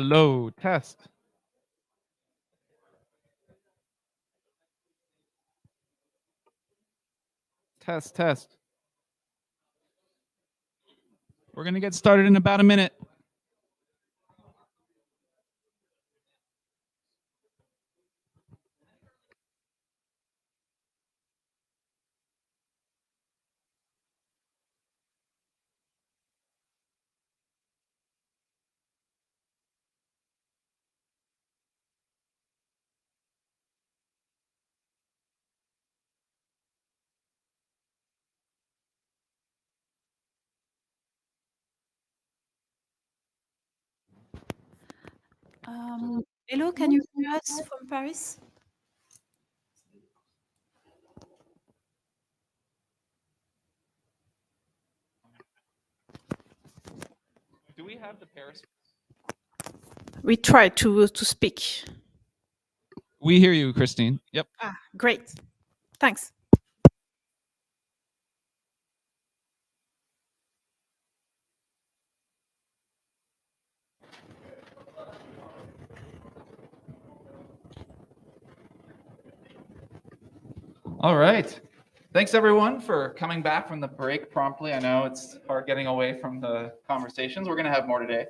Hello, test. Test, test. We're going to get started in about a minute. Hello, can you hear us from Paris? Do we have the Paris? We try to speak. We hear you, Christine. Yep. Great. Thanks. All right. Thanks, everyone, for coming back from the break promptly. I know it's hard getting away from the conversations. We're going to have more today.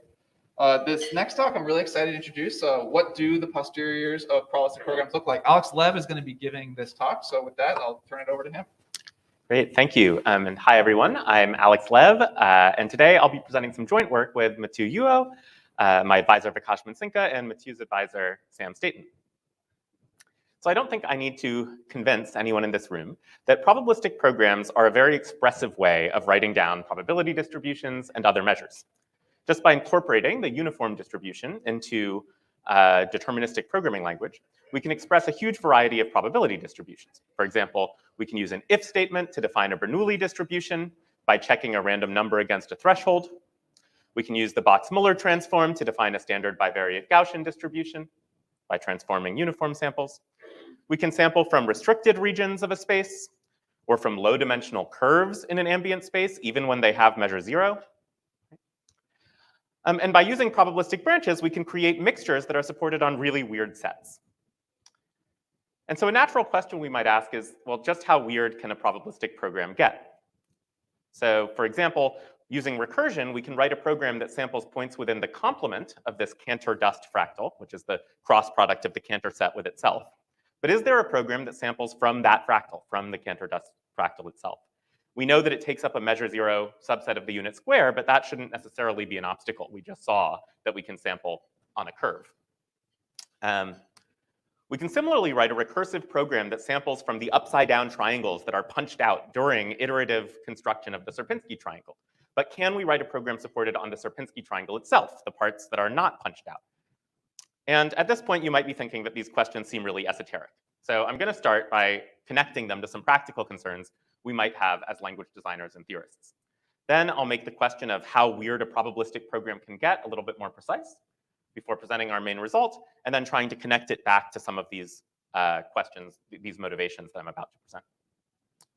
This next talk, I'm really excited to introduce. What do the posteriors of probabilistic programs look like? Alex Lev is going to be giving this talk. So with that, I'll turn it over to him. Great, thank you. And hi, everyone. I'm Alex Lev, and today I'll be presenting some joint work with Mathieu Yuo, my advisor Vikash Mansinka, and Mathieu's advisor Sam Staten. So I don't think I need to convince anyone in this room that probabilistic programs are a very expressive way of writing down probability distributions and other measures. Just by incorporating the uniform distribution into deterministic programming language, we can express a huge variety of probability distributions. For example, we can use an if statement to define a Bernoulli distribution by checking a random number against a threshold. We can use the Box-Muller transform to define a standard bivariate Gaussian distribution by transforming uniform samples. We can sample from restricted regions of a space or from low-dimensional curves in an ambient space, even when they have measure 0. And by using probabilistic branches, we can create mixtures that are supported on really weird sets. And so a natural question we might ask is, well, just how weird can a probabilistic program get? So for example, using recursion, we can write a program that samples points within the complement of this Cantor dust fractal, which is the cross product of the Cantor set with itself. But is there a program that samples from that fractal, from the Cantor dust fractal itself? We know that it takes up a measure 0 subset of the unit square, but that shouldn't necessarily be an obstacle. We just saw that we can sample on a curve. We can similarly write a recursive program that samples from the upside-down triangles that are punched out during iterative construction of the Sierpinski triangle. But can we write a program supported on the Sierpinski triangle itself, the parts that are not punched out? And at this point, you might be thinking that these questions seem really esoteric. So I'm going to start by connecting them to some practical concerns we might have as language designers and theorists. Then I'll make the question of how weird a probabilistic program can get a little bit more precise before presenting our main result, and then trying to connect it back to some of these questions, these motivations that I'm about to present.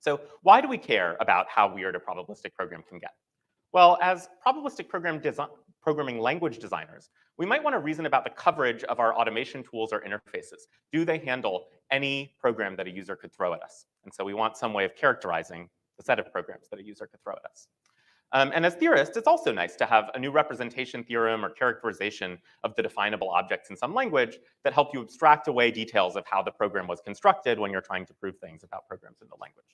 So why do we care about how weird a probabilistic program can get? Well, as probabilistic programming language designers, we might want to reason about the coverage of our automation tools or interfaces. Do they handle any program that a user could throw at us? And so we want some way of characterizing the set of programs that a user could throw at us. And as theorists, it's also nice to have a new representation theorem or characterization of the definable objects in some language that help you abstract away details of how the program was constructed when you're trying to prove things about programs in the language.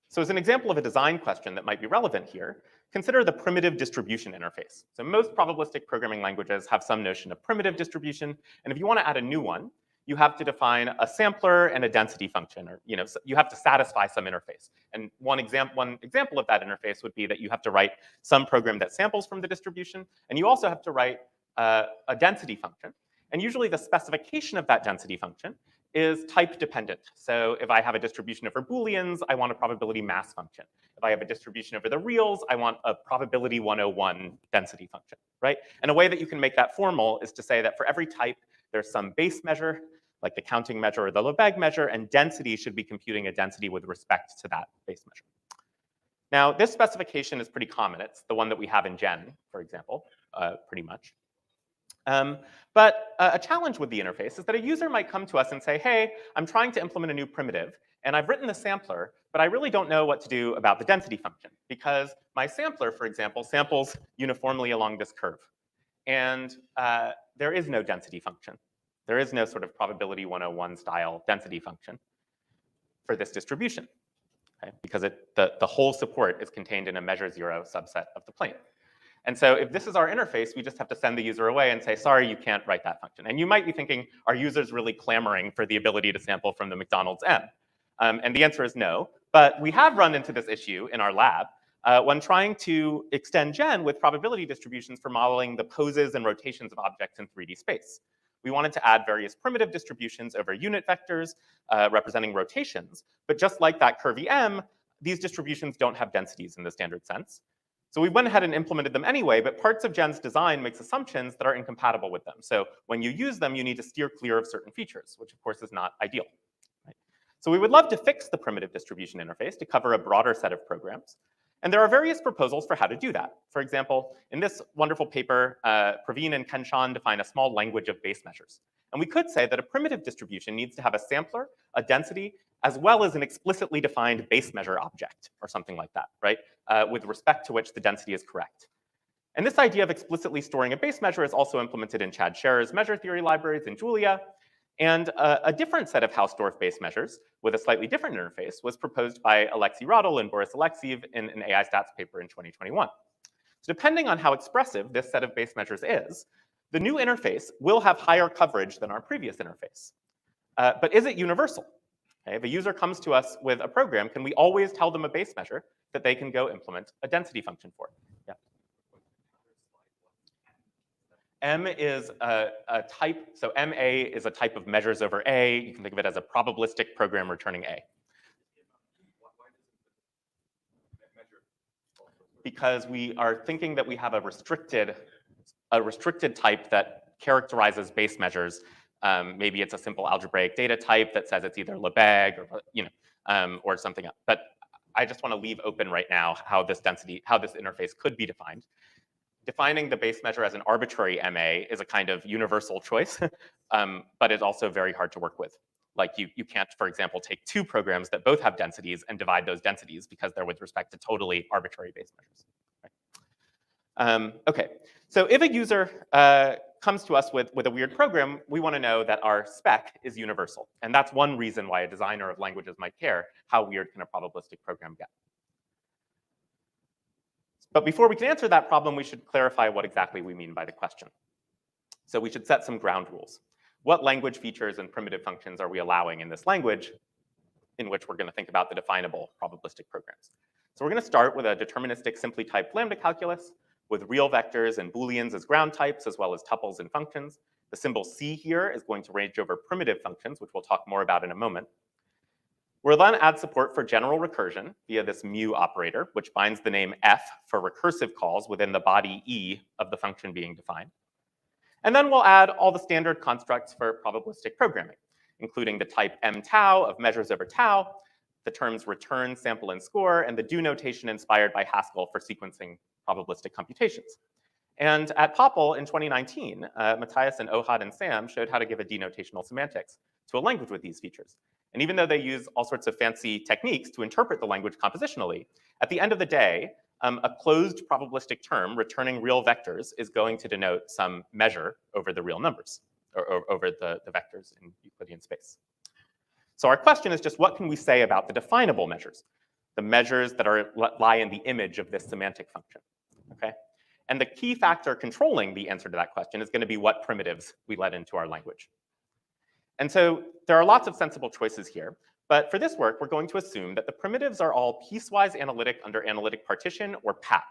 So as an example of a design question that might be relevant here, consider the primitive distribution interface. So most probabilistic programming languages have some notion of primitive distribution, and if you want to add a new one, you have to define a sampler and a density function, or you have to satisfy some interface. And one example of that interface would be that you have to write some program that samples from the distribution, and you also have to write a density function. And usually the specification of that density function is type dependent. So if I have a distribution over Booleans, I want a probability mass function. If I have a distribution over the reals, I want a probability 101 density function, right? And a way that you can make that formal is to say that for every type, there's some base measure, like the counting measure or the Lebesgue measure, and density should be computing a density with respect to that base measure. Now, this specification is pretty common. It's the one that we have in Gen, for example, pretty much. But a challenge with the interface is that a user might come to us and say, hey, I'm trying to implement a new primitive, and I've written the sampler, but I really don't know what to do about the density function, because my sampler, for example, samples uniformly along this curve. And there is no density function. There is no sort of probability 101 style density function for this distribution, okay? Because the whole support is contained in a measure zero subset of the plane. And so if this is our interface, we just have to send the user away and say, sorry, you can't write that function. And you might be thinking, are users really clamoring for the ability to sample from the McDonald's M? And the answer is no. But we have run into this issue in our lab when trying to extend Gen with probability distributions for modeling the poses and rotations of objects in 3D space. We wanted to add various primitive distributions over unit vectors representing rotations. But just like that curvy M, these distributions don't have densities in the standard sense. So we went ahead and implemented them anyway, but parts of Gen's design makes assumptions that are incompatible with them. So when you use them, you need to steer clear of certain features, which of course is not ideal. Right? So we would love to fix the primitive distribution interface to cover a broader set of programs. And there are various proposals for how to do that. For example, in this wonderful paper, Praveen and Kenshan define a small language of base measures. And we could say that a primitive distribution needs to have a sampler, a density, as well as an explicitly defined base measure object, or something like that, right? With respect to which the density is correct. And this idea of explicitly storing a base measure is also implemented in Chad Scherer's measure theory libraries in Julia. And a different set of Hausdorff base measures with a slightly different interface was proposed by Alexei Radl and Boris Alexeev in an AI stats paper in 2021. So depending on how expressive this set of base measures is, the new interface will have higher coverage than our previous interface. But is it universal? Okay, if a user comes to us with a program, can we always tell them a base measure that they can go implement a density function for? Yeah. M is a type, so MA is a type of measures over A. You can think of it as a probabilistic program returning A. Because we are thinking that we have a restricted type that characterizes base measures. Maybe it's a simple algebraic data type that says it's either Lebesgue or or something else. But I just want to leave open right now how this interface could be defined. Defining the base measure as an arbitrary MA is a kind of universal choice, but it's also very hard to work with. Like you can't, for example, take two programs that both have densities and divide those densities because they're with respect to totally arbitrary base measures. Right? Okay, so if a user comes to us with a weird program, we want to know that our spec is universal. And that's one reason why a designer of languages might care how weird can a probabilistic program get. But before we can answer that problem, we should clarify what exactly we mean by the question. So we should set some ground rules. What language features and primitive functions are we allowing in this language in which we're going to think about the definable probabilistic programs? So we're going to start with a deterministic simply typed lambda calculus with real vectors and booleans as ground types, as well as tuples and functions. The symbol C here is going to range over primitive functions, which we'll talk more about in a moment. We'll then add support for general recursion via this mu operator, which binds the name F for recursive calls within the body E of the function being defined. And then we'll add all the standard constructs for probabilistic programming, including the type m tau of measures over tau, the terms return, sample, and score, and the do notation inspired by Haskell for sequencing probabilistic computations. And at Popple in 2019, Matthias and Ohad and Sam showed how to give a denotational semantics to a language with these features. And even though they use all sorts of fancy techniques to interpret the language compositionally, at the end of the day, a closed probabilistic term returning real vectors is going to denote some measure over the real numbers, or over the vectors in Euclidean space. So our question is just, what can we say about the definable measures? The measures that lie in the image of this semantic function, okay? And the key factor controlling the answer to that question is going to be what primitives we let into our language. And so there are lots of sensible choices here. But for this work, we're going to assume that the primitives are all piecewise analytic under analytic partition, or PAP.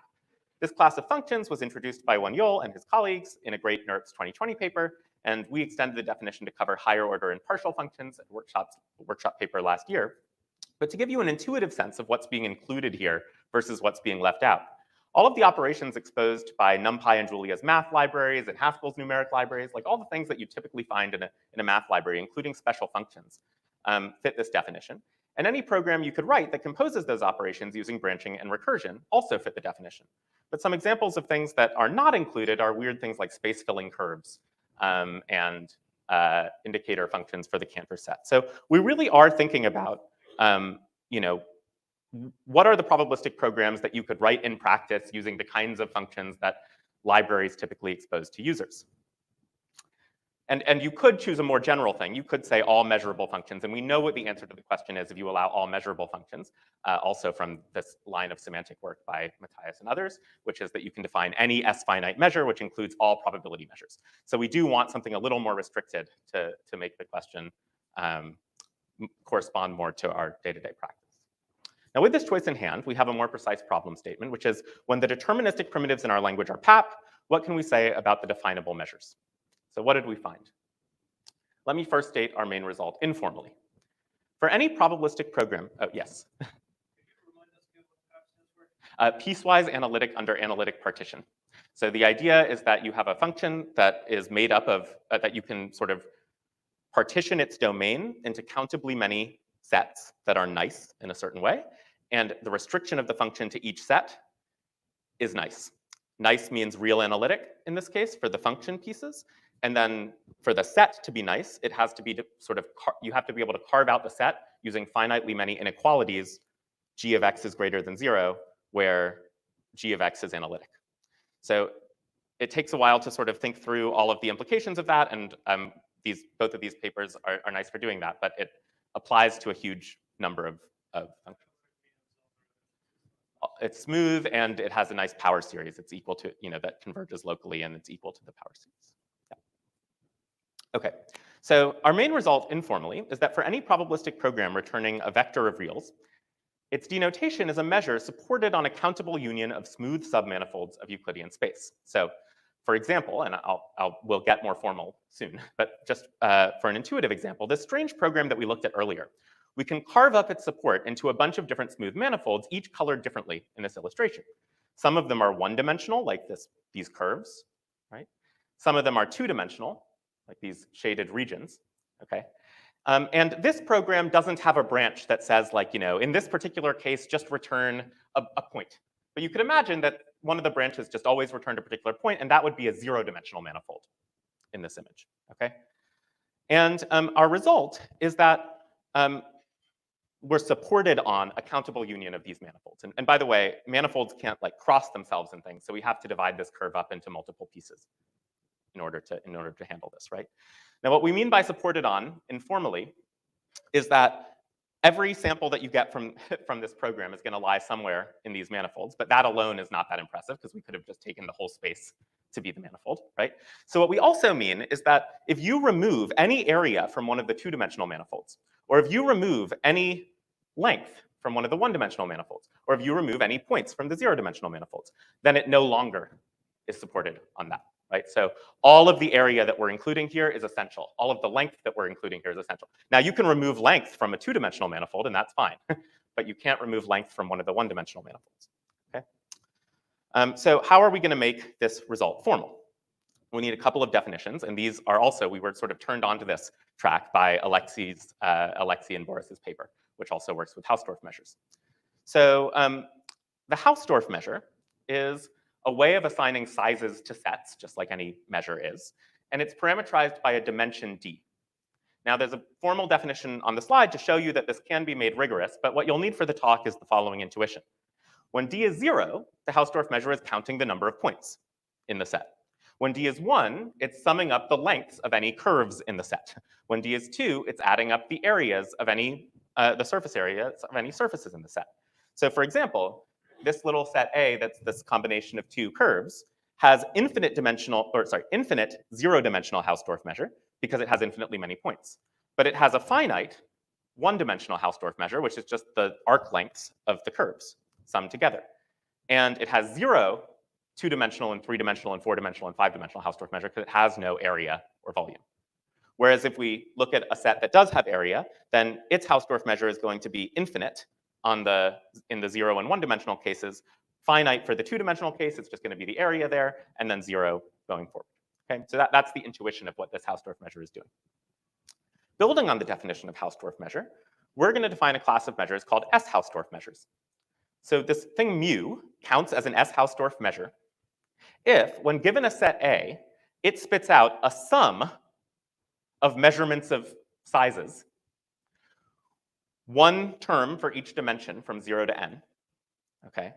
This class of functions was introduced by Wanyol and his colleagues in a great NERPS 2020 paper. And we extended the definition to cover higher order and partial functions at workshop paper last year. But to give you an intuitive sense of what's being included here versus what's being left out, all of the operations exposed by NumPy and Julia's math libraries and Haskell's numeric libraries, like all the things that you typically find in a math library, including special functions, fit this definition. And any program you could write that composes those operations using branching and recursion also fit the definition. But some examples of things that are not included are weird things like space-filling curves and indicator functions for the Cantor set. So we really are thinking about, you know, what are the probabilistic programs that you could write in practice using the kinds of functions that libraries typically expose to users. And you could choose a more general thing. You could say all measurable functions, and we know what the answer to the question is if you allow all measurable functions, also from this line of semantic work by Matthias and others, which is that you can define any S-finite measure, which includes all probability measures. So we do want something a little more restricted to make the question correspond more to our day-to-day practice. Now, with this choice in hand, we have a more precise problem statement, which is when the deterministic primitives in our language are PAP, what can we say about the definable measures? So what did we find? Let me first state our main result informally. For any probabilistic program, oh, yes. Piecewise analytic under analytic partition. So the idea is that you have a function that is made up of, that you can sort of partition its domain into countably many sets that are nice in a certain way. And the restriction of the function to each set is nice. Nice means real analytic in this case for the function pieces. And then for the set to be nice, it has to be sort of, you have to be able to carve out the set using finitely many inequalities. G of x is greater than 0, where G of x is analytic. So it takes a while to sort of think through all of the implications of that. And both of these papers are nice for doing that, but it applies to a huge number of functions. It's smooth and it has a nice power series. It's equal to, that converges locally and it's equal to the power series. Yeah. Okay, so our main result informally is that for any probabilistic program returning a vector of reals, its denotation is a measure supported on a countable union of smooth submanifolds of Euclidean space. So for example, and we'll get more formal soon, but just for an intuitive example, this strange program that we looked at earlier, we can carve up its support into a bunch of different smooth manifolds, each colored differently in this illustration. Some of them are one-dimensional, like these curves, right? Some of them are two-dimensional, like these shaded regions, okay? And this program doesn't have a branch that says, like, in this particular case, just return a point. But you could imagine that one of the branches just always returned a particular point, and that would be a zero-dimensional manifold in this image, okay? And our result is that we're supported on a countable union of these manifolds. And by the way, manifolds can't like cross themselves and things, so we have to divide this curve up into multiple pieces in order to handle this, right? Now, what we mean by supported on informally is that every sample that you get from this program is going to lie somewhere in these manifolds, but that alone is not that impressive because we could have just taken the whole space to be the manifold, right? So what we also mean is that if you remove any area from one of the two-dimensional manifolds, or if you remove any length from one of the one-dimensional manifolds, or if you remove any points from the zero-dimensional manifolds, then it no longer is supported on that, right? So all of the area that we're including here is essential. All of the length that we're including here is essential. Now, you can remove length from a two-dimensional manifold, and that's fine, but you can't remove length from one of the one-dimensional manifolds, okay? So how are we going to make this result formal? We need a couple of definitions, and these are also, we were sort of turned onto this track by Alexei and Boris's paper, which also works with Hausdorff measures. So the Hausdorff measure is a way of assigning sizes to sets, just like any measure is, and it's parameterized by a dimension d. Now, there's a formal definition on the slide to show you that this can be made rigorous, but what you'll need for the talk is the following intuition. When d is 0, the Hausdorff measure is counting the number of points in the set. When d is 1, it's summing up the lengths of any curves in the set. When d is 2, it's adding up the areas of any, the surface areas of any surfaces in the set. So for example, this little set A, that's this combination of two curves, has infinite zero-dimensional Hausdorff measure because it has infinitely many points. But it has a finite one-dimensional Hausdorff measure, which is just the arc lengths of the curves summed together. And it has 0 two-dimensional and three-dimensional and four-dimensional and five-dimensional Hausdorff measure because it has no area or volume. Whereas if we look at a set that does have area, then its Hausdorff measure is going to be infinite in the 0 and one-dimensional cases, finite for the two-dimensional case, it's just going to be the area there, and then 0 going forward. Okay, so that's the intuition of what this Hausdorff measure is doing. Building on the definition of Hausdorff measure, we're going to define a class of measures called S Hausdorff measures. So this thing mu counts as an S Hausdorff measure if, when given a set A, it spits out a sum of measurements of sizes, one term for each dimension from 0 to n, okay?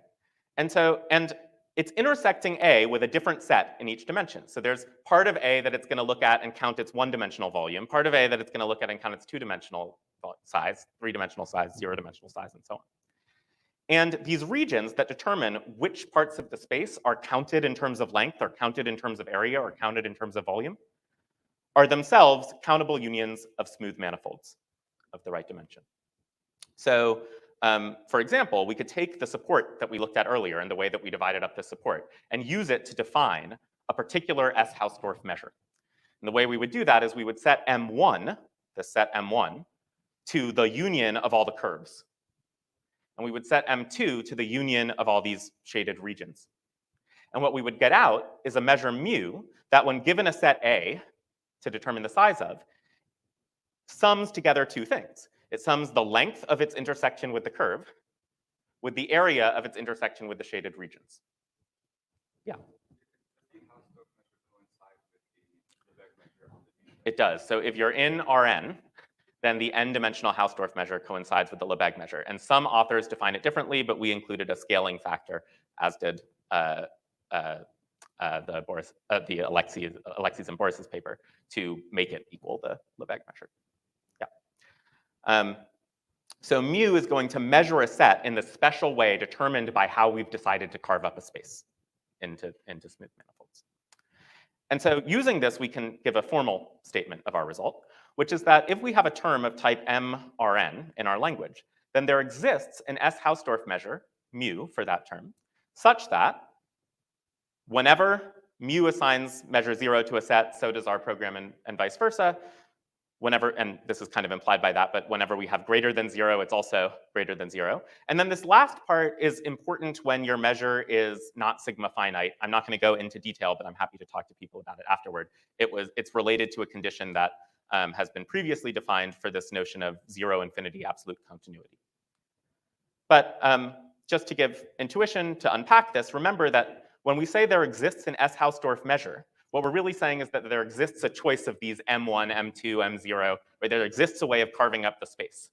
And it's intersecting A with a different set in each dimension. So there's part of A that it's going to look at and count its one-dimensional volume, part of A that it's going to look at and count its two-dimensional size, three-dimensional size, zero-dimensional size, and so on. And these regions that determine which parts of the space are counted in terms of length, or counted in terms of area, or counted in terms of volume, are themselves countable unions of smooth manifolds of the right dimension. So for example, we could take the support that we looked at earlier and the way that we divided up the support and use it to define a particular S. Hausdorff measure. And the way we would do that is we would set M1, the set M1, to the union of all the curves. And we would set M2 to the union of all these shaded regions. And what we would get out is a measure mu that, when given a set A to determine the size of, sums together two things. It sums the length of its intersection with the curve with the area of its intersection with the shaded regions. Yeah. It does. So if you're in Rn, then the n-dimensional Hausdorff measure coincides with the Lebesgue measure. And some authors define it differently, but we included a scaling factor, as did the Alexis and Boris's paper, to make it equal the Lebesgue measure. Yeah. So mu is going to measure a set in the special way determined by how we've decided to carve up a space into smooth manifolds. And so using this, we can give a formal statement of our result, which is that if we have a term of type mRn in our language, then there exists an S. Hausdorff measure, mu, for that term, such that whenever mu assigns measure 0 to a set, so does our program, and vice versa. Whenever, and this is kind of implied by that, but whenever we have greater than 0, it's also greater than 0. And then this last part is important when your measure is not sigma finite. I'm not going to go into detail, but I'm happy to talk to people about it afterward. It's related to a condition that has been previously defined for this notion of zero infinity absolute continuity. But just to give intuition to unpack this, remember that when we say there exists an S. Hausdorff measure, what we're really saying is that there exists a choice of these M1, M2, M0, where there exists a way of carving up the space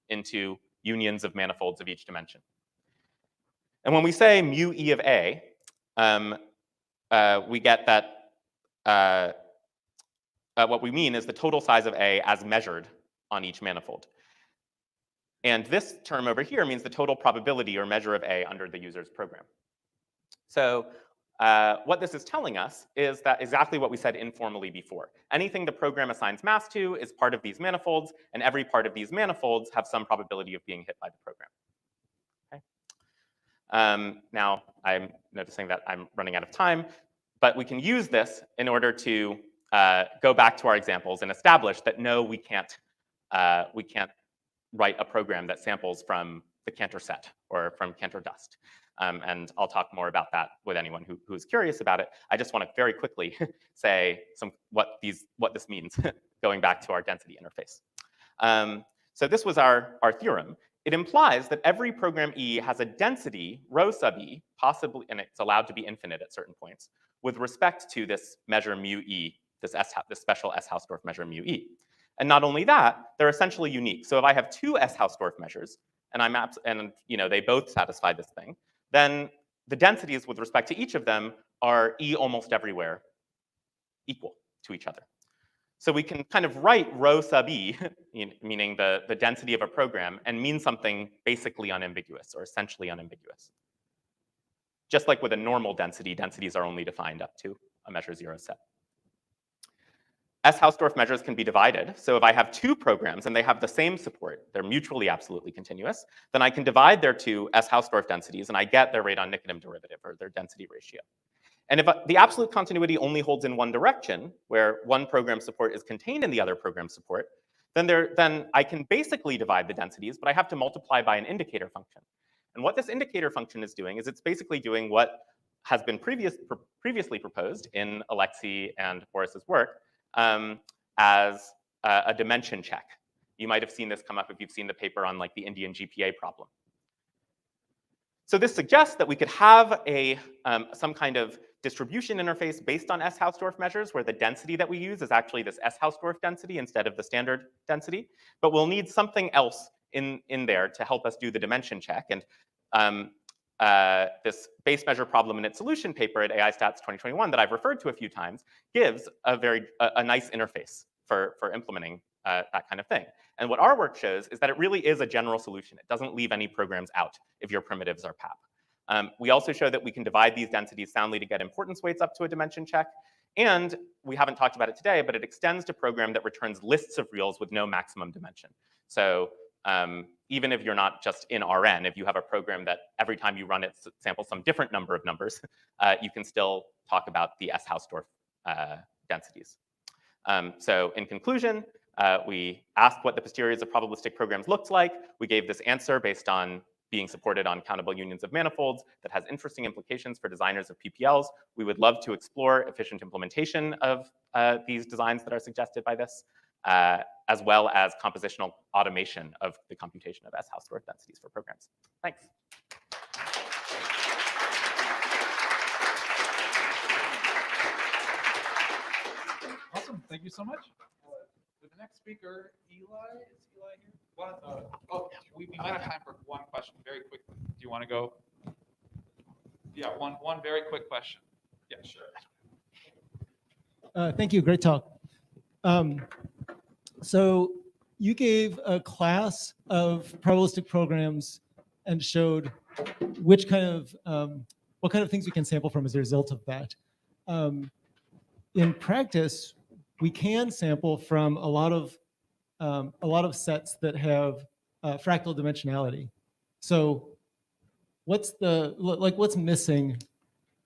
into unions of manifolds of each dimension. And when we say mu E of A, we get that what we mean is the total size of A as measured on each manifold. And this term over here means the total probability or measure of A under the user's program. So what this is telling us is that exactly what we said informally before. Anything the program assigns mass to is part of these manifolds, and every part of these manifolds have some probability of being hit by the program. Okay. Now, I'm noticing that I'm running out of time, but we can use this in order to go back to our examples and establish that no, we can't write a program that samples from the Cantor set or from Cantor dust. And I'll talk more about that with anyone who is curious about it. I just want to very quickly say what this means, going back to our density interface. So this was our theorem. It implies that every program E has a density, rho sub E, possibly, and it's allowed to be infinite at certain points, with respect to this measure mu E, this special S. Hausdorff measure mu E. And not only that, they're essentially unique. So if I have two S. Hausdorff measures, and they both satisfy this thing, then the densities with respect to each of them are E almost everywhere equal to each other. So we can kind of write rho sub E, meaning the density of a program, and mean something basically unambiguous or essentially unambiguous. Just like with a normal density, densities are only defined up to a measure 0 set. S. Hausdorff measures can be divided. So if I have two programs and they have the same support, they're mutually absolutely continuous, then I can divide their two S. Hausdorff densities and I get their radon-Nikodym derivative, or their density ratio. And if the absolute continuity only holds in one direction, where one program support is contained in the other program support, then I can basically divide the densities, but I have to multiply by an indicator function. And what this indicator function is doing is it's basically doing what has been previously proposed in Alexis and Boris's work, as a dimension check. You might have seen this come up if you've seen the paper on like the Indian GPA problem. So this suggests that we could have some kind of distribution interface based on S-Hausdorff measures, where the density that we use is actually this S-Hausdorff density instead of the standard density. But we'll need something else in there to help us do the dimension check. And this base measure problem in its solution paper at AI Stats 2021 that I've referred to a few times gives a nice interface for implementing that kind of thing. And what our work shows is that it really is a general solution. It doesn't leave any programs out if your primitives are PAP. We also show that we can divide these densities soundly to get importance weights up to a dimension check. And we haven't talked about it today, but it extends to program that returns lists of reals with no maximum dimension. So even if you're not just in Rn, if you have a program that every time you run it samples some different number of numbers, you can still talk about the S-Hausdorff densities. So in conclusion, we asked what the posteriors of probabilistic programs looked like. We gave this answer based on being supported on countable unions of manifolds that has interesting implications for designers of PPLs. We would love to explore efficient implementation of these designs that are suggested by this, as well as compositional automation of the computation of S-Hausdorff densities for programs. Thanks. Awesome, thank you so much. The next speaker, Eli, is Eli here? We might have time for one question very quickly. Do you want to go? Yeah, one very quick question. Yeah, sure. Thank you, great talk. So you gave a class of probabilistic programs and showed which kind of, what kind of things we can sample from as a result of that. In practice, we can sample from a lot of sets that have fractal dimensionality. So what's missing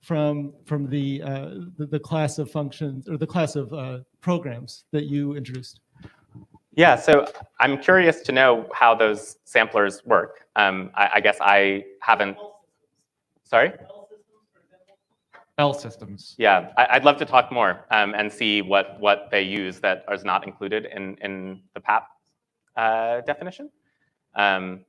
from the class of functions or the class of programs that you introduced? Yeah, so I'm curious to know how those samplers work. I guess I haven't. Sorry? L systems. Yeah, I'd love to talk more and see what they use that is not included in the PAP definition. I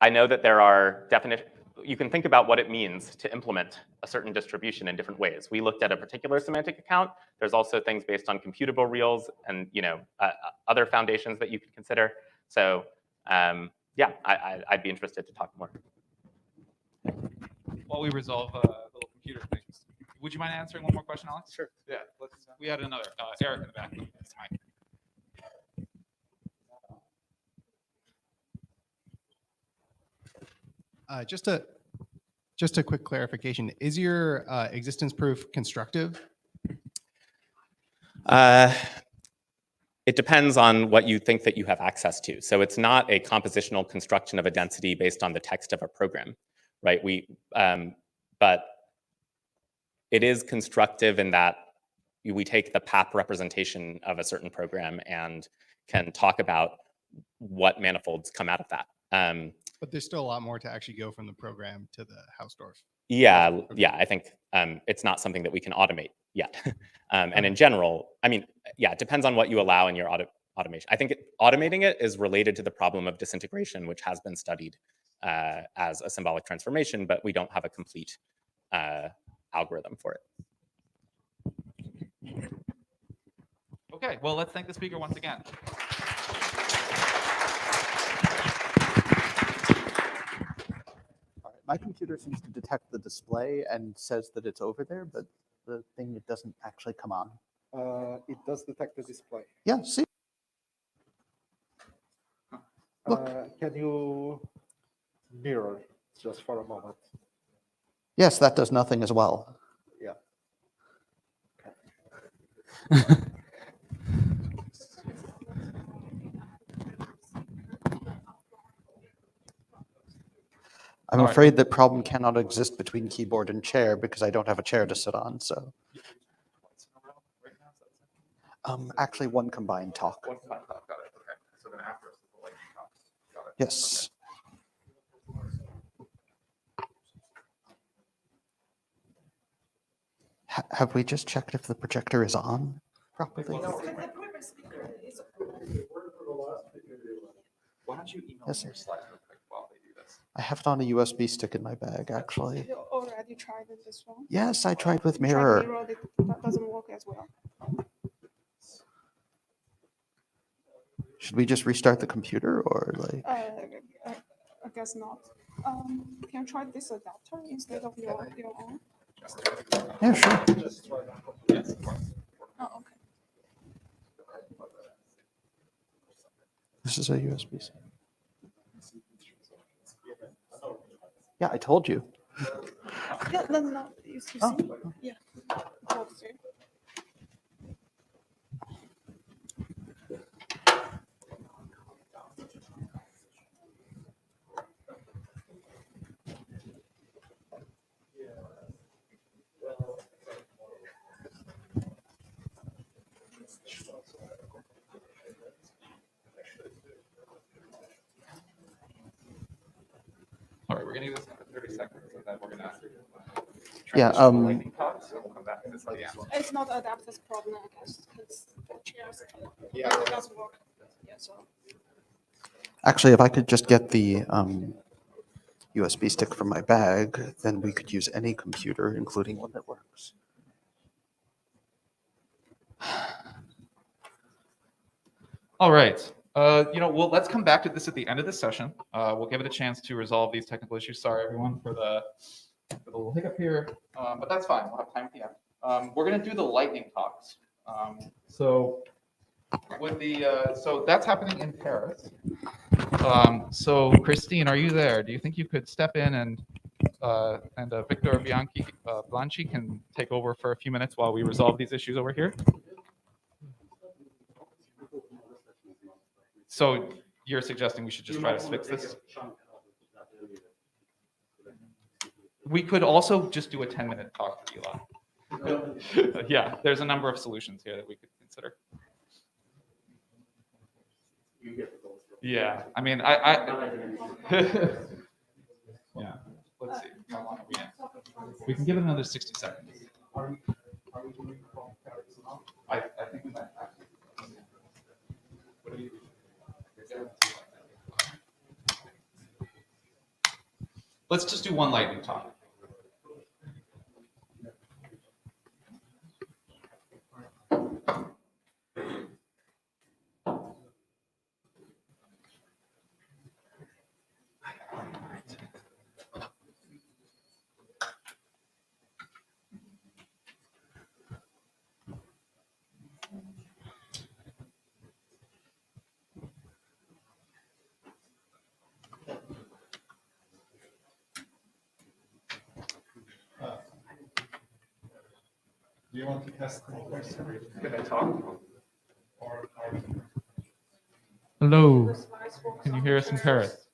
know that there are definitions. You can think about what it means to implement a certain distribution in different ways. We looked at a particular semantic account. There's also things based on computable reals and other foundations that you could consider. So yeah, I'd be interested to talk more. While we resolve little computer things, would you mind answering one more question, Alex? Sure. Yeah, we had another. Eric in the back. Just a quick clarification. Is your existence proof constructive? It depends on what you think that you have access to. So it's not a compositional construction of a density based on the text of a program, right? But it is constructive in that we take the PAP representation of a certain program and can talk about what manifolds come out of that. But there's still a lot more to actually go from the program to the Hausdorff. Yeah, I think it's not something that we can automate yet. And in general, I mean, yeah, it depends on what you allow in your automation. I think automating it is related to the problem of disintegration, which has been studied as a symbolic transformation, but we don't have a complete algorithm for it. Okay, well, let's thank the speaker once again. My computer seems to detect the display and says that it's over there, but the thing, it doesn't actually come on. It does detect the display. Yeah, see? Can you mirror just for a moment? Yes, that does nothing as well. Yeah. I'm afraid that problem cannot exist between keyboard and chair because I don't have a chair to sit on, so. Actually, one combined talk. One combined talk, got it. Okay. So then after the lightning talk. Got it. Yes. Okay. Have we just checked if the projector is on properly? Why don't you email Yes, your slides real quick while they do this? I have it on a USB stick in my bag, actually. You already tried it this one? Yes, I tried with Tried Mirror. that doesn't work as well. Should we just restart the computer or like? I guess not. Can you try this adapter instead of your own? Yeah, sure. Oh, okay. This is a USB stick. Yeah, I told you. Yeah, no, you see? Oh. Yeah. Oh, see. All right, we're gonna do this for 30 seconds, and then we're gonna. Yeah, transition to lightning talk, so we'll come back to this at the end. It's not adapter's problem, I guess, because chairs. Yeah. It doesn't work. Yeah, so. Actually, if I could just get the USB stick from my bag, then we could use any computer, including one that works. All right. Well, let's come back to this at the end of the session. We'll give it a chance to resolve these technical issues. Sorry, everyone, for the little hiccup here, but that's fine. We'll have time at the end. We're going to do the lightning talks. So that's happening in Paris. So Christine, are you there? Do you think you could step in and Victor Blanchi can take over for a few minutes while we resolve these issues over here? So you're suggesting we should just try to fix this? We could also just do a 10-minute talk to Eli. Yeah, there's a number of solutions here that we could consider. Yeah, I mean, yeah, let's see. How long are we in? We can give it another 60 seconds. I think we might have to. What do you? Let's just do one lightning talk. Do you want to test the first? Can I talk? Hello. Can you hear us in Paris?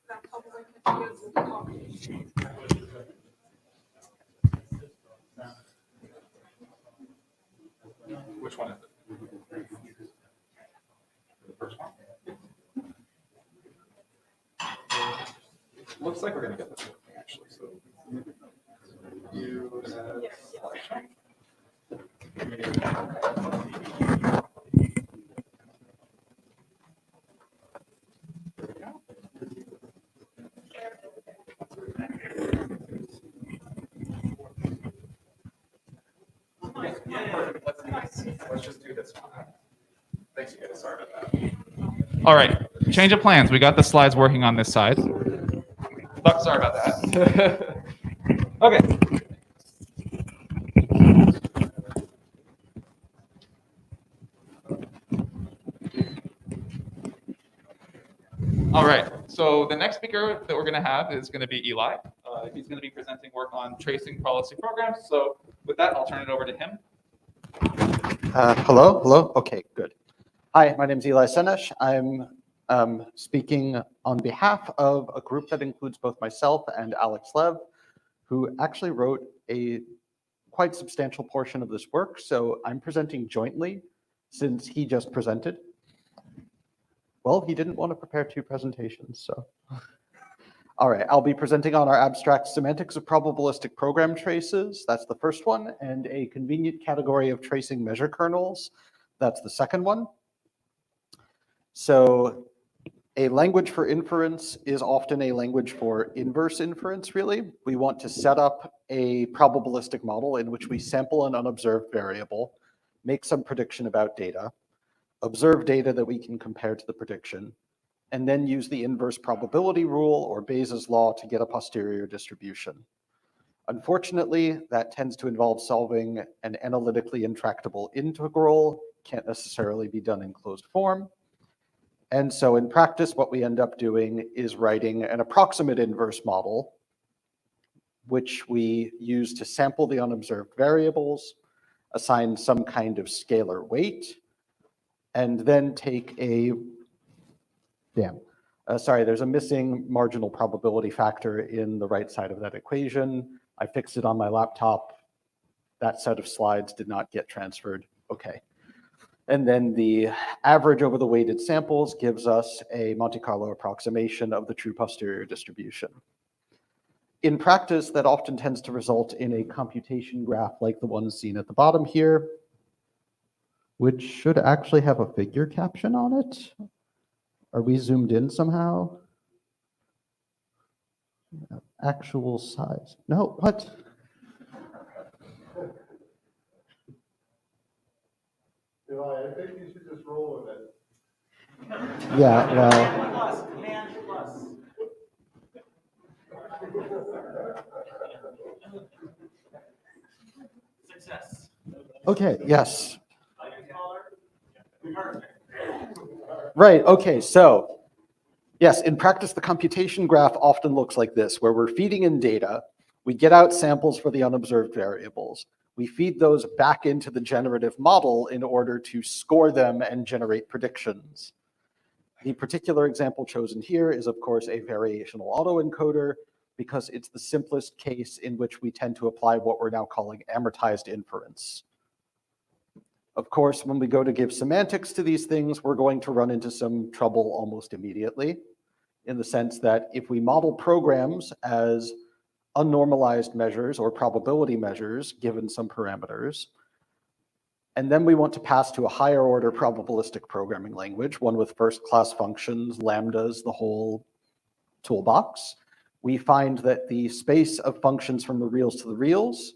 Which one is it? The first one. Looks like we're going to get this working, actually. So you slideshow. Let's just do this one. Thanks, you guys. Sorry about that. All right, change of plans. We got the slides working on this side. Oh, sorry about that. Okay. All right, so the next speaker that we're going to have is going to be Eli. He's going to be presenting work on tracing policy programs. So with that, I'll turn it over to him. Hello? Okay, good. Hi, my name is Eli Senesh. I'm speaking on behalf of a group that includes both myself and Alex Lev, who actually wrote a quite substantial portion of this work. So I'm presenting jointly since he just presented. Well, he didn't want to prepare two presentations, so. All right, I'll be presenting on our abstract semantics of probabilistic program traces. That's the first one, and a convenient category of tracing measure kernels. That's the second one. So A language for inference is often a language for inverse inference, really. We want to set up a probabilistic model in which we sample an unobserved variable, make some prediction about data, observe data that we can compare to the prediction, and then use the inverse probability rule or Bayes' law to get a posterior distribution. Unfortunately, that tends to involve solving an analytically intractable integral, can't necessarily be done in closed form. And so in practice, what we end up doing is writing an approximate inverse model, which we use to sample the unobserved variables, assign some kind of scalar weight, and then take a, there's a missing marginal probability factor in the right side of that equation. I fixed it on my laptop. That set of slides did not get transferred. Okay. And then the average over the weighted samples gives us a Monte Carlo approximation of the true posterior distribution. In practice, that often tends to result in a computation graph like the one seen at the bottom here, which should actually have a figure caption on it. Are we zoomed in somehow? Actual size. No, what? I think you should just roll with it. Yeah, well. Command plus. Success. Okay, yes. Right, okay, so yes, in practice, the computation graph often looks like this, where we're feeding in data, we get out samples for the unobserved variables. We feed those back into the generative model in order to score them and generate predictions. The particular example chosen here is, of course, a variational autoencoder, because it's the simplest case in which we tend to apply what we're now calling amortized inference. Of course, when we go to give semantics to these things, we're going to run into some trouble almost immediately, in the sense that if we model programs as unnormalized measures or probability measures given some parameters, and then we want to pass to a higher order probabilistic programming language, one with first-class functions, lambdas, the whole toolbox, we find that the space of functions from the reals to the reals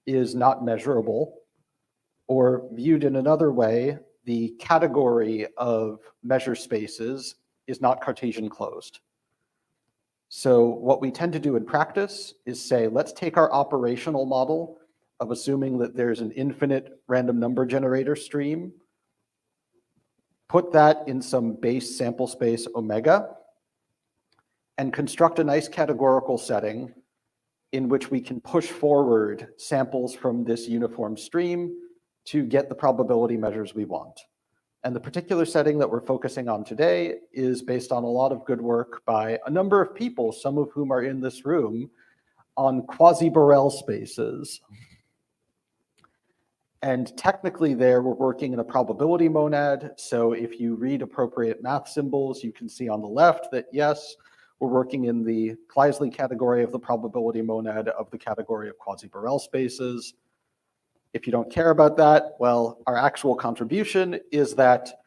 is not measurable, or viewed in another way, the category of measure spaces is not Cartesian closed. So what we tend to do in practice is say, let's take our operational model of assuming that there's an infinite random number generator stream, put that in some base sample space omega, and construct a nice categorical setting in which we can push forward samples from this uniform stream to get the probability measures we want. And the particular setting that we're focusing on today is based on a lot of good work by a number of people, some of whom are in this room, on quasi-Borel spaces. And technically there, we're working in a probability monad. So if you read appropriate math symbols, you can see on the left that yes, we're working in the Kleisli category of the probability monad of the category of quasi-Borel spaces. If you don't care about that, well, our actual contribution is that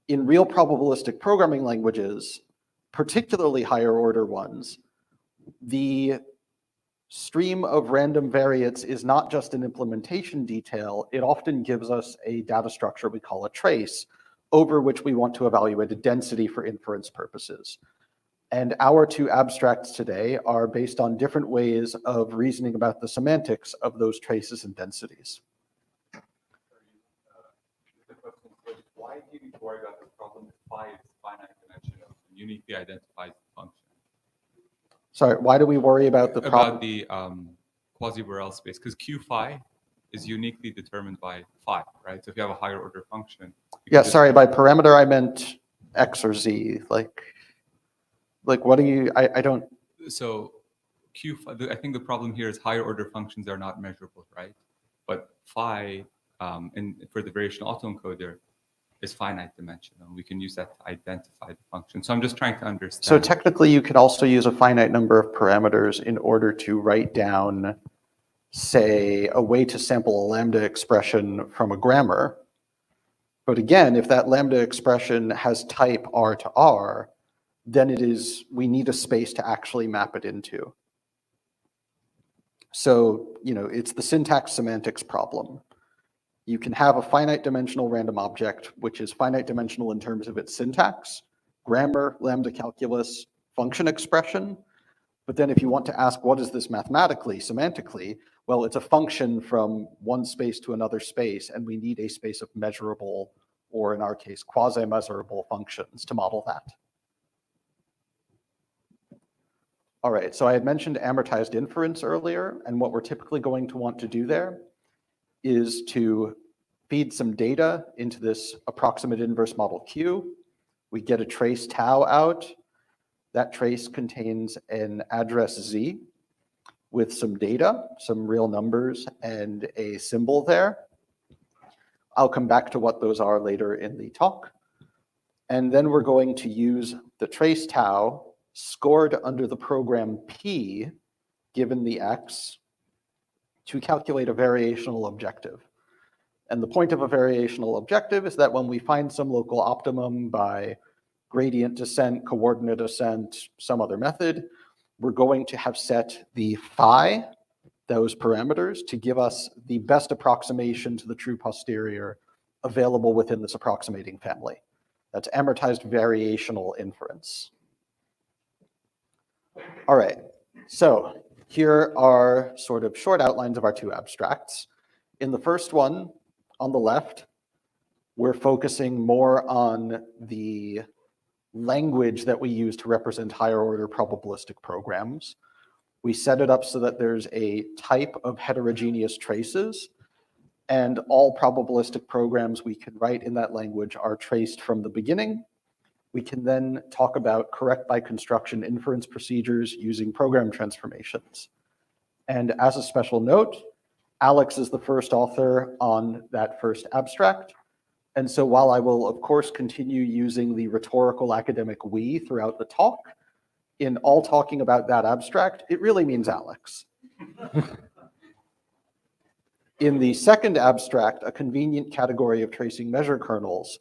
in real probabilistic programming languages, particularly higher order ones, the stream of random variates is not just an implementation detail. It often gives us a data structure we call a trace, over which we want to evaluate a density for inference purposes. And our two abstracts today are based on different ways of reasoning about the semantics of those traces and densities. Why do you need to worry about the problem if phi is finite dimensional and uniquely identifies the function? Sorry, why do we worry about the problem? About the quasi-Borel space, because Q phi is uniquely determined by phi, right? So if you have a higher order function. Yeah, sorry, by parameter I meant X or Z, like what do you, I don't. So I think the problem here is higher order functions are not measurable, right? But phi, and for the variational autoencoder, is finite dimensional. We can use that to identify the function. So I'm just trying to understand. So technically you could also use a finite number of parameters in order to write down, say, a way to sample a lambda expression from a grammar. But again, if that lambda expression has type R to R, then we need a space to actually map it into. So, it's the syntax semantics problem. You can have a finite dimensional random object, which is finite dimensional in terms of its syntax, grammar, lambda calculus, function expression. But then if you want to ask, what is this mathematically, semantically? Well, it's a function from one space to another space, and we need a space of measurable, or in our case, quasi-measurable functions to model that. All right, so I had mentioned amortized inference earlier, and what we're typically going to want to do there is to feed some data into this approximate inverse model Q. We get a trace tau out. That trace contains an address Z with some data, some real numbers, and a symbol there. I'll come back to what those are later in the talk. And then we're going to use the trace tau scored under the program P, given the X, to calculate a variational objective. And the point of a variational objective is that when we find some local optimum by gradient descent, coordinate ascent, some other method, we're going to have set the phi, those parameters, to give us the best approximation to the true posterior available within this approximating family. That's amortized variational inference. All right, so here are sort of short outlines of our two abstracts. In the first one, on the left, we're focusing more on the language that we use to represent higher order probabilistic programs. We set it up so that there's a type of heterogeneous traces, and all probabilistic programs we can write in that language are traced from the beginning. We can then talk about correct by construction inference procedures using program transformations. And as a special note, Alex is the first author on that first abstract. And so while I will, of course, continue using the rhetorical academic we throughout the talk, in all talking about that abstract, it really means Alex. In the second abstract, a convenient category of tracing measure kernels,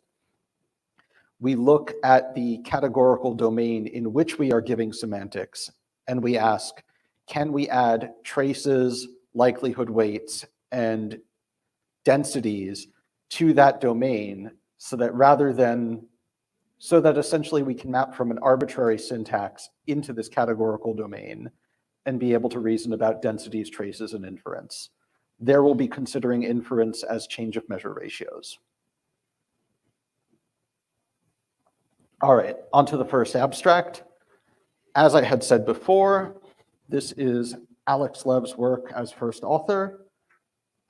we look at the categorical domain in which we are giving semantics, and we ask, can we add traces, likelihood weights, and densities to that domain so that essentially we can map from an arbitrary syntax into this categorical domain and be able to reason about densities, traces, and inference. There we'll be considering inference as change of measure ratios. All right, on to the first abstract. As I had said before, this is Alex Lev's work as first author,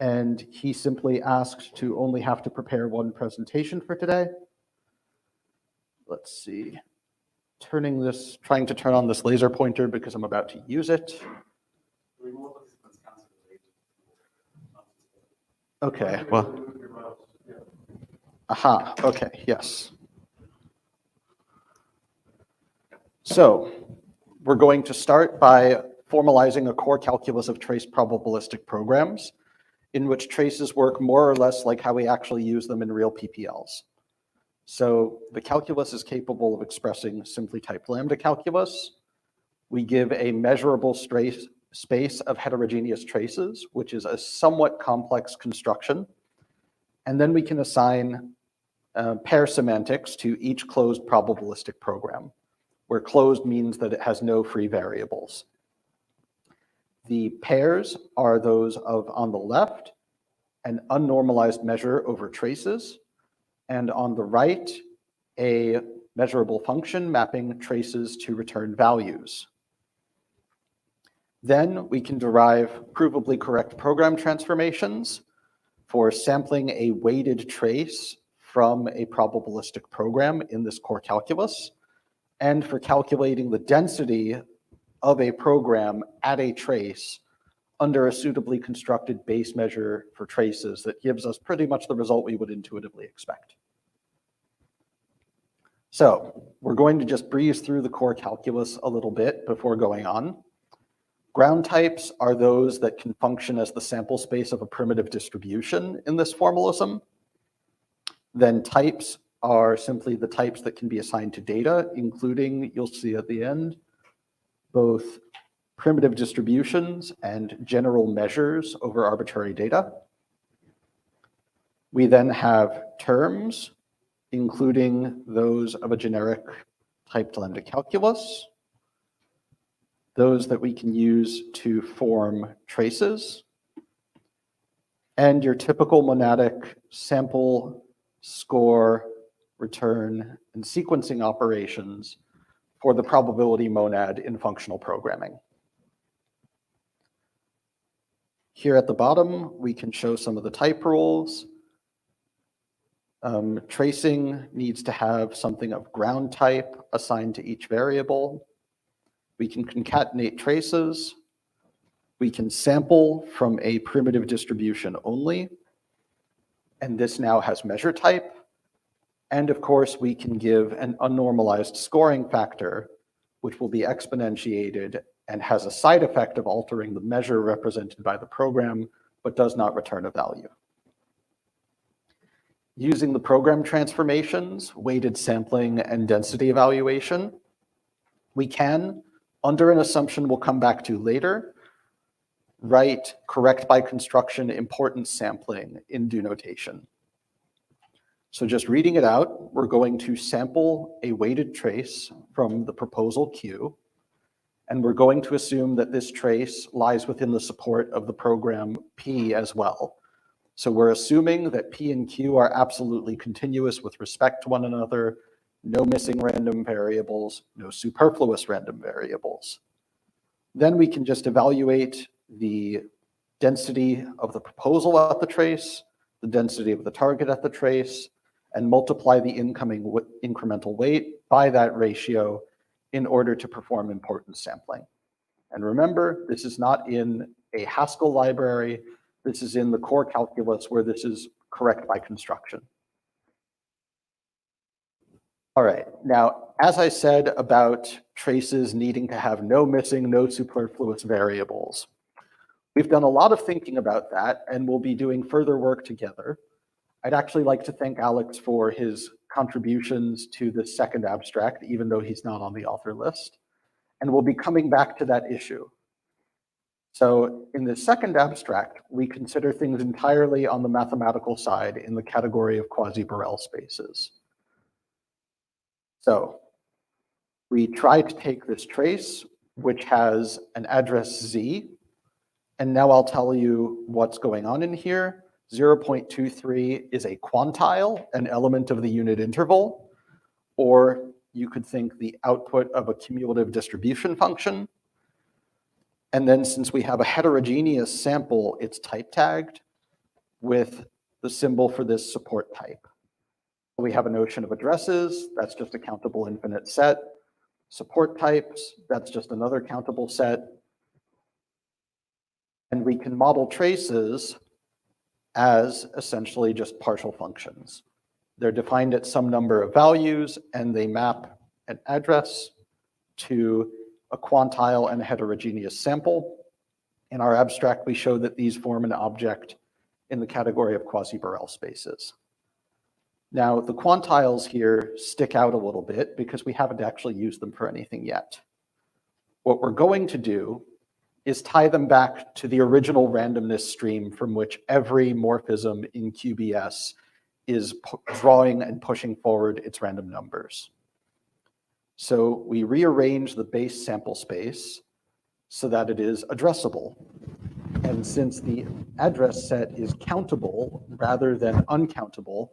and he simply asked to only have to prepare one presentation for today. Let's see, trying to turn on this laser pointer because I'm about to use it. Okay, well, aha, okay, yes. So we're going to start by formalizing a core calculus of trace probabilistic programs in which traces work more or less like how we actually use them in real PPLs. So the calculus is capable of expressing simply typed lambda calculus. We give a measurable space of heterogeneous traces, which is a somewhat complex construction. And then we can assign pair semantics to each closed probabilistic program, where closed means that it has no free variables. The pairs are those of, on the left, an unnormalized measure over traces, and on the right, a measurable function mapping traces to return values. Then we can derive provably correct program transformations for sampling a weighted trace from a probabilistic program in this core calculus, and for calculating the density of a program at a trace under a suitably constructed base measure for traces that gives us pretty much the result we would intuitively expect. So we're going to just breeze through the core calculus a little bit before going on. Ground types are those that can function as the sample space of a primitive distribution in this formalism. Then types are simply the types that can be assigned to data, including, you'll see at the end, both primitive distributions and general measures over arbitrary data. We then have terms, including those of a generic typed lambda calculus, those that we can use to form traces, and your typical monadic sample, score, return, and sequencing operations for the probability monad in functional programming. Here at the bottom, we can show some of the type rules. Tracing needs to have something of ground type assigned to each variable. We can concatenate traces. We can sample from a primitive distribution only. And this now has measure type. And of course, we can give an unnormalized scoring factor, which will be exponentiated and has a side effect of altering the measure represented by the program, but does not return a value. Using the program transformations, weighted sampling, and density evaluation, we can, under an assumption we'll come back to later, write correct by construction importance sampling in do notation. So just reading it out, we're going to sample a weighted trace from the proposal Q, and we're going to assume that this trace lies within the support of the program P as well. So we're assuming that P and Q are absolutely continuous with respect to one another, no missing random variables, no superfluous random variables. Then we can just evaluate the density of the proposal at the trace, the density of the target at the trace, and multiply the incoming incremental weight by that ratio in order to perform importance sampling. And remember, this is not in a Haskell library. This is in the core calculus where this is correct by construction. All right, now, as I said about traces needing to have no missing, no superfluous variables, we've done a lot of thinking about that, and we'll be doing further work together. I'd actually like to thank Alex for his contributions to the second abstract, even though he's not on the author list. And we'll be coming back to that issue. So in the second abstract, we consider things entirely on the mathematical side in the category of quasi-Borel spaces. So we try to take this trace, which has an address Z, and now I'll tell you what's going on in here. 0.23 is a quantile, an element of the unit interval, or you could think the output of a cumulative distribution function. And then since we have a heterogeneous sample, it's type tagged with the symbol for this support type. We have a notion of addresses, that's just a countable infinite set. Support types, that's just another countable set. And we can model traces as essentially just partial functions. They're defined at some number of values, and they map an address to a quantile and a heterogeneous sample. In our abstract, we show that these form an object in the category of quasi-Borel spaces. Now, the quantiles here stick out a little bit because we haven't actually used them for anything yet. What we're going to do is tie them back to the original randomness stream from which every morphism in QBS is drawing and pushing forward its random numbers. So we rearrange the base sample space so that it is addressable. And since the address set is countable rather than uncountable,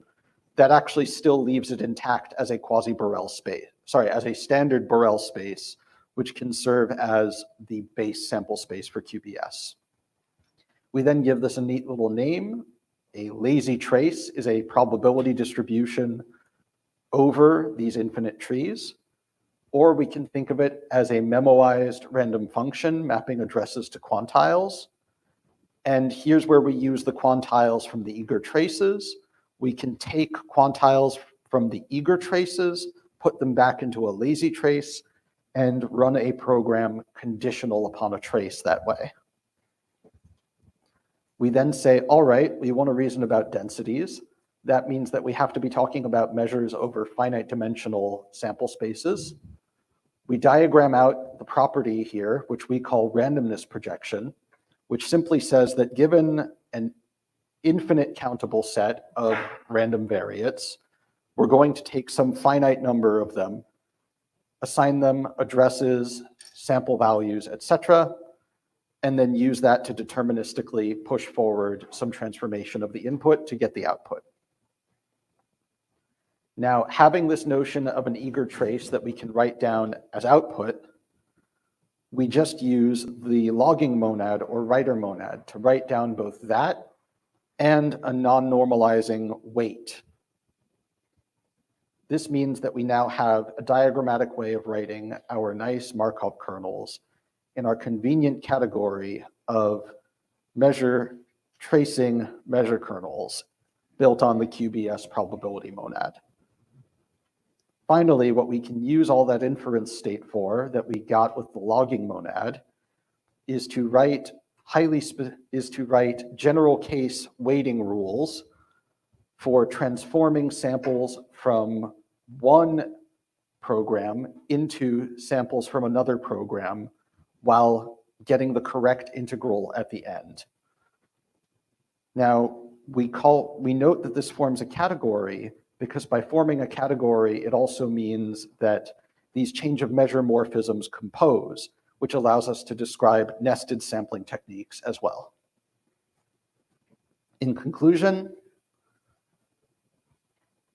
that actually still leaves it intact as a quasi-Borel space, as a standard Borel space, which can serve as the base sample space for QBS. We then give this a neat little name. A lazy trace is a probability distribution over these infinite trees, or we can think of it as a memoized random function mapping addresses to quantiles. And here's where we use the quantiles from the eager traces. We can take quantiles from the eager traces, put them back into a lazy trace, and run a program conditional upon a trace that way. We then say, all right, we want to reason about densities. that means that we have to be talking about measures over finite dimensional sample spaces. We diagram out the property here, which we call randomness projection, which simply says that given an infinite countable set of random variates, we're going to take some finite number of them, assign them addresses, sample values, etc., and then use that to deterministically push forward some transformation of the input to get the output. Now, having this notion of an eager trace that we can write down as output, we just use the logging monad or writer monad to write down both that and a non-normalizing weight. This means that we now have a diagrammatic way of writing our nice Markov kernels in our convenient category of measure tracing measure kernels built on the QBS probability monad. Finally, what we can use all that inference state for that we got with the logging monad is to write general case weighting rules for transforming samples from one program into samples from another program while getting the correct integral at the end. Now, we note that this forms a category because by forming a category, it also means that these change of measure morphisms compose, which allows us to describe nested sampling techniques as well. In conclusion,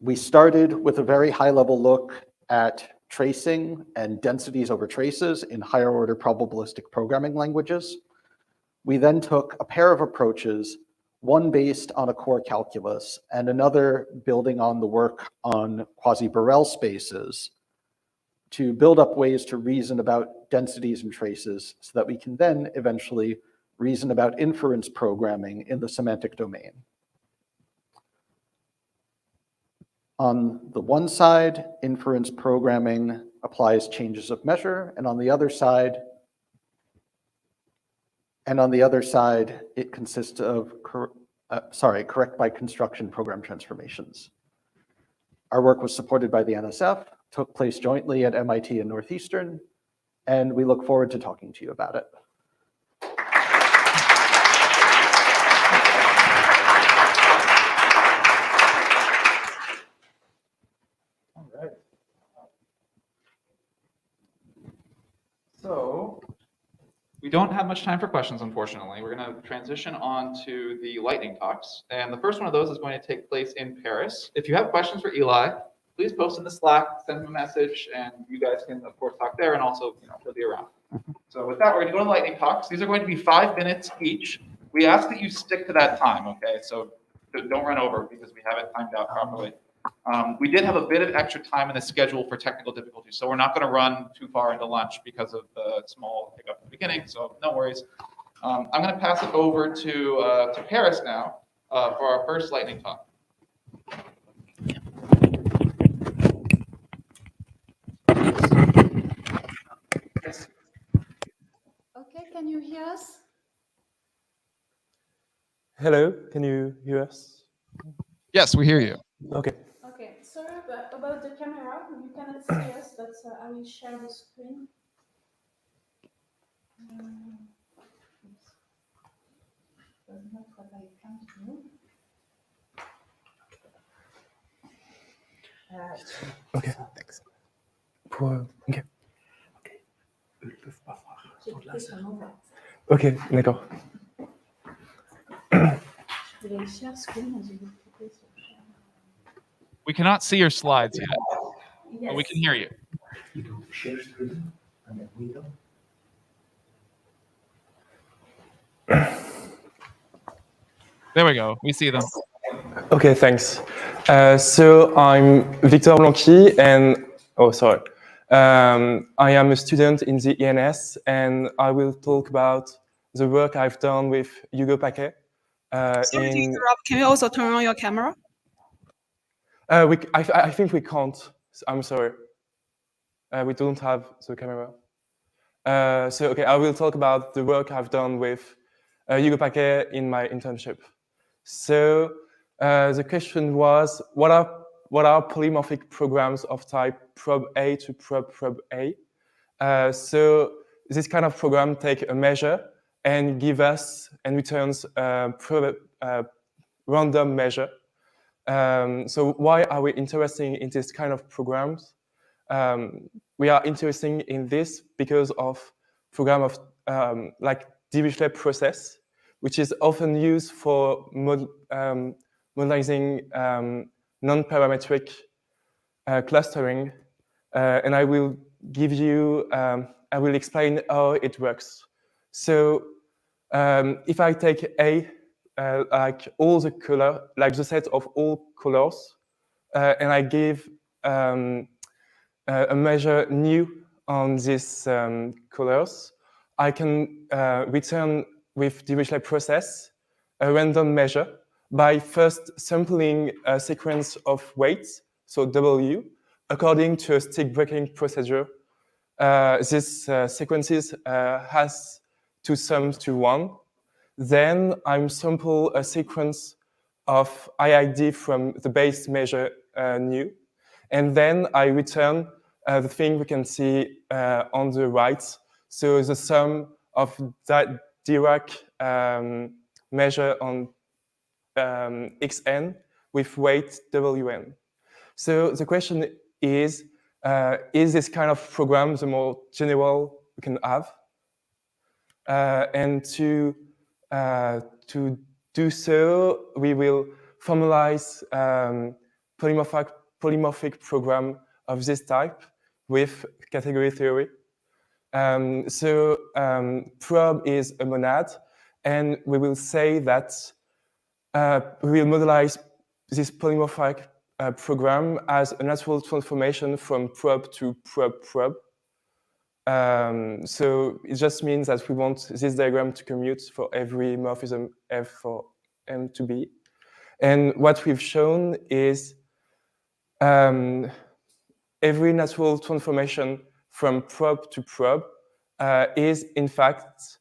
we started with a very high-level look at tracing and densities over traces in higher order probabilistic programming languages. We then took a pair of approaches, one based on a core calculus and another building on the work on quasi-Borel spaces to build up ways to reason about densities and traces so that we can then eventually reason about inference programming in the semantic domain. On the one side, inference programming applies changes of measure, and on the other side, it consists of correct by construction program transformations. Our work was supported by the NSF, took place jointly at MIT and Northeastern, and we look forward to talking to you about it. All right. So we don't have much time for questions, unfortunately. We're going to transition on to the lightning talks. And the first one of those is going to take place in Paris. If you have questions for Eli, please post in the Slack, send him a message, and you guys can, of course, talk there and also, he'll be around. So with that, we're going to go to lightning talks. These are going to be 5 minutes each. We ask that you stick to that time, okay? So don't run over because we have it timed out properly. We did have a bit of extra time in the schedule for technical difficulties, so we're not going to run too far into lunch because of the small hiccup at the beginning, so no worries. I'm going to pass it over to Paris now for our first lightning talk. Yes. Okay, can you hear us? Hello, can you hear us? Yes, we hear you. Okay. Okay, sorry about the camera. You cannot see us, but I will share the screen. That's not what I can do. Ok, thanks. Ok. Eux, ils peuvent pas voir. J'ai cliqué sur l'envoi. Ok, d'accord. Je voulais share screen et j'ai cliqué sur share. We cannot see your slides yet, but we Yes. can hear you. You do share screen and then window. There we go. We see them. Okay, thanks. So I'm Victor Blanqui, and I am a student in the ENS, and I will talk about the work I've done with Hugo Paquet. Sorry to interrupt. Can you also turn on your camera? I think we can't. I'm sorry. We don't have the camera. Okay, I will talk about the work I've done with Hugo Paquet in my internship. So The question was, what are polymorphic programs of type prob A to prob A? So this kind of program take a measure and returns a random measure. So why are we interested in this kind of programs? We are interested in this because of program of like Dirichlet process, which is often used for modelizing non-parametric clustering. And I will give you, I will explain how it works. So if I take A, like all the color, like the set of all colors, and I give a measure new on these colors, I can return with Dirichlet process a random measure by first sampling a sequence of weights, so W, according to a stick breaking procedure. This sequences has to sum to 1. Then I'm sample a sequence of IID from the base measure new. And then I return the thing we can see on the right. So the sum of that Dirac measure on xn with weight wn. So the question is this kind of program the more general we can have? And to do so, we will formalize polymorphic program of this type with category theory. Prob is a monad, and we will say that we will modelize this polymorphic program as a natural transformation from prob to prob. So it just means that we want this diagram to commute for every morphism F for M to B. And what we've shown is every natural transformation from prob to prob is in fact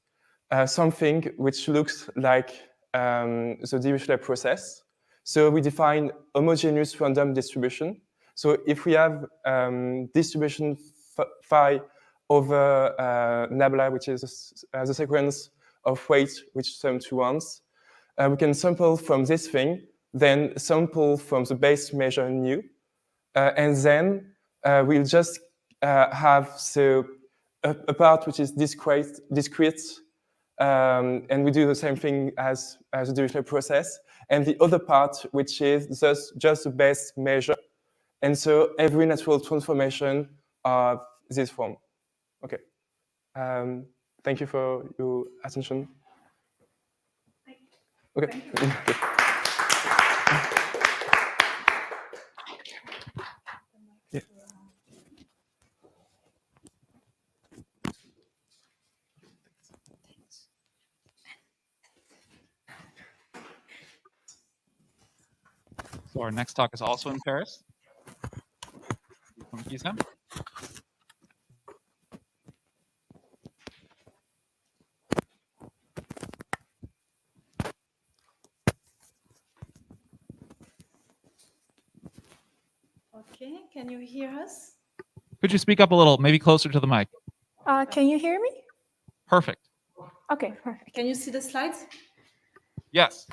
something which looks like the Dirichlet process. So we define homogeneous random distribution. So if we have distribution phi over nabla, which is the sequence of weights which sum to 1s, we can sample from this thing, then sample from the base measure nu, and then we'll just have a part which is discrete, and we do the same thing as the Dirichlet process, and the other part which is just the base measure, and so every natural transformation of this form. Okay. Thank you for your attention. Okay. Yeah. So our next talk is also in Paris. From Pisa. Okay, can you hear us? Could you speak up a little, maybe closer to the mic? Can you hear me? Perfect. Okay, perfect. Can you see the slides? Yes.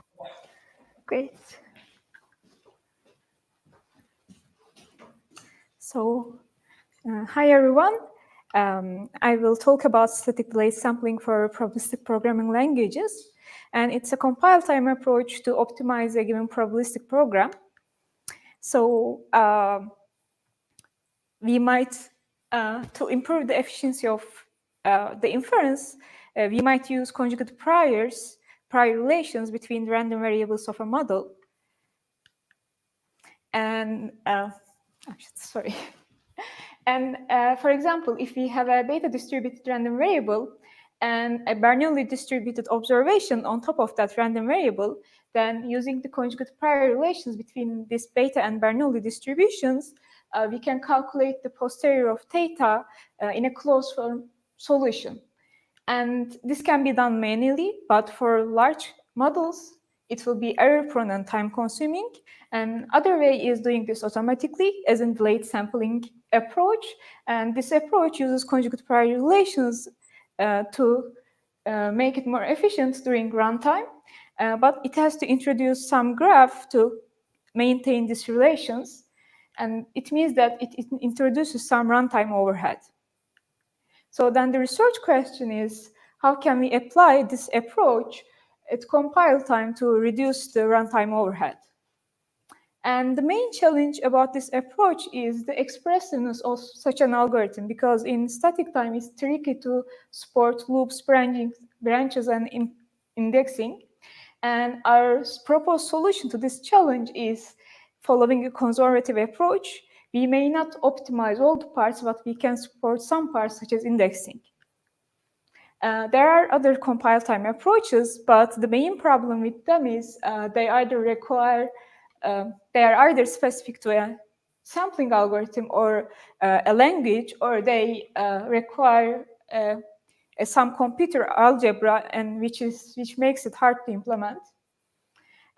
Great. So, hi everyone. I will talk about static delayed sampling for probabilistic programming languages. And it's a compile time approach to optimize a given probabilistic program. So we might, to improve the efficiency of the inference, we might use conjugate prior relations between the random variables of a model. And, sorry. And for example, if we have a beta distributed random variable and a Bernoulli distributed observation on top of that random variable, then using the conjugate prior relations between this beta and Bernoulli distributions, we can calculate the posterior of theta in a closed form solution. And this can be done manually, but for large models, it will be error-prone and time-consuming. And other way is doing this automatically, as in delayed sampling approach. And this approach uses conjugate prior relations to make it more efficient during runtime. But it has to introduce some graph to maintain these relations. And it means that it introduces some runtime overhead. So then the research question is, how can we apply this approach at compile time to reduce the runtime overhead? And the main challenge about this approach is the expressiveness of such an algorithm, because in static time it's tricky to support loops, branches, and indexing. And our proposed solution to this challenge is following a conservative approach. We may not optimize all the parts, but we can support some parts, such as indexing. There are other compile time approaches, but the main problem with them is they are either specific to a sampling algorithm or a language, or they require some computer algebra, and which makes it hard to implement.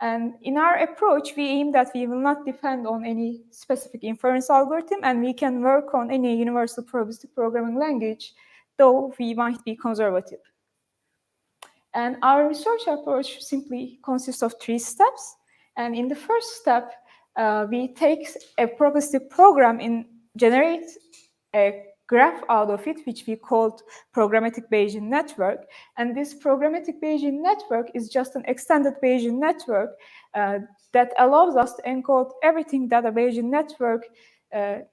And in our approach, we aim that we will not depend on any specific inference algorithm, and we can work on any universal probabilistic programming language, though we might be conservative. And our research approach simply consists of 3 steps. And in the first step, we take a probabilistic program and generate a graph out of it, which we called programmatic Bayesian network. And this programmatic Bayesian network is just an extended Bayesian network that allows us to encode everything that a Bayesian network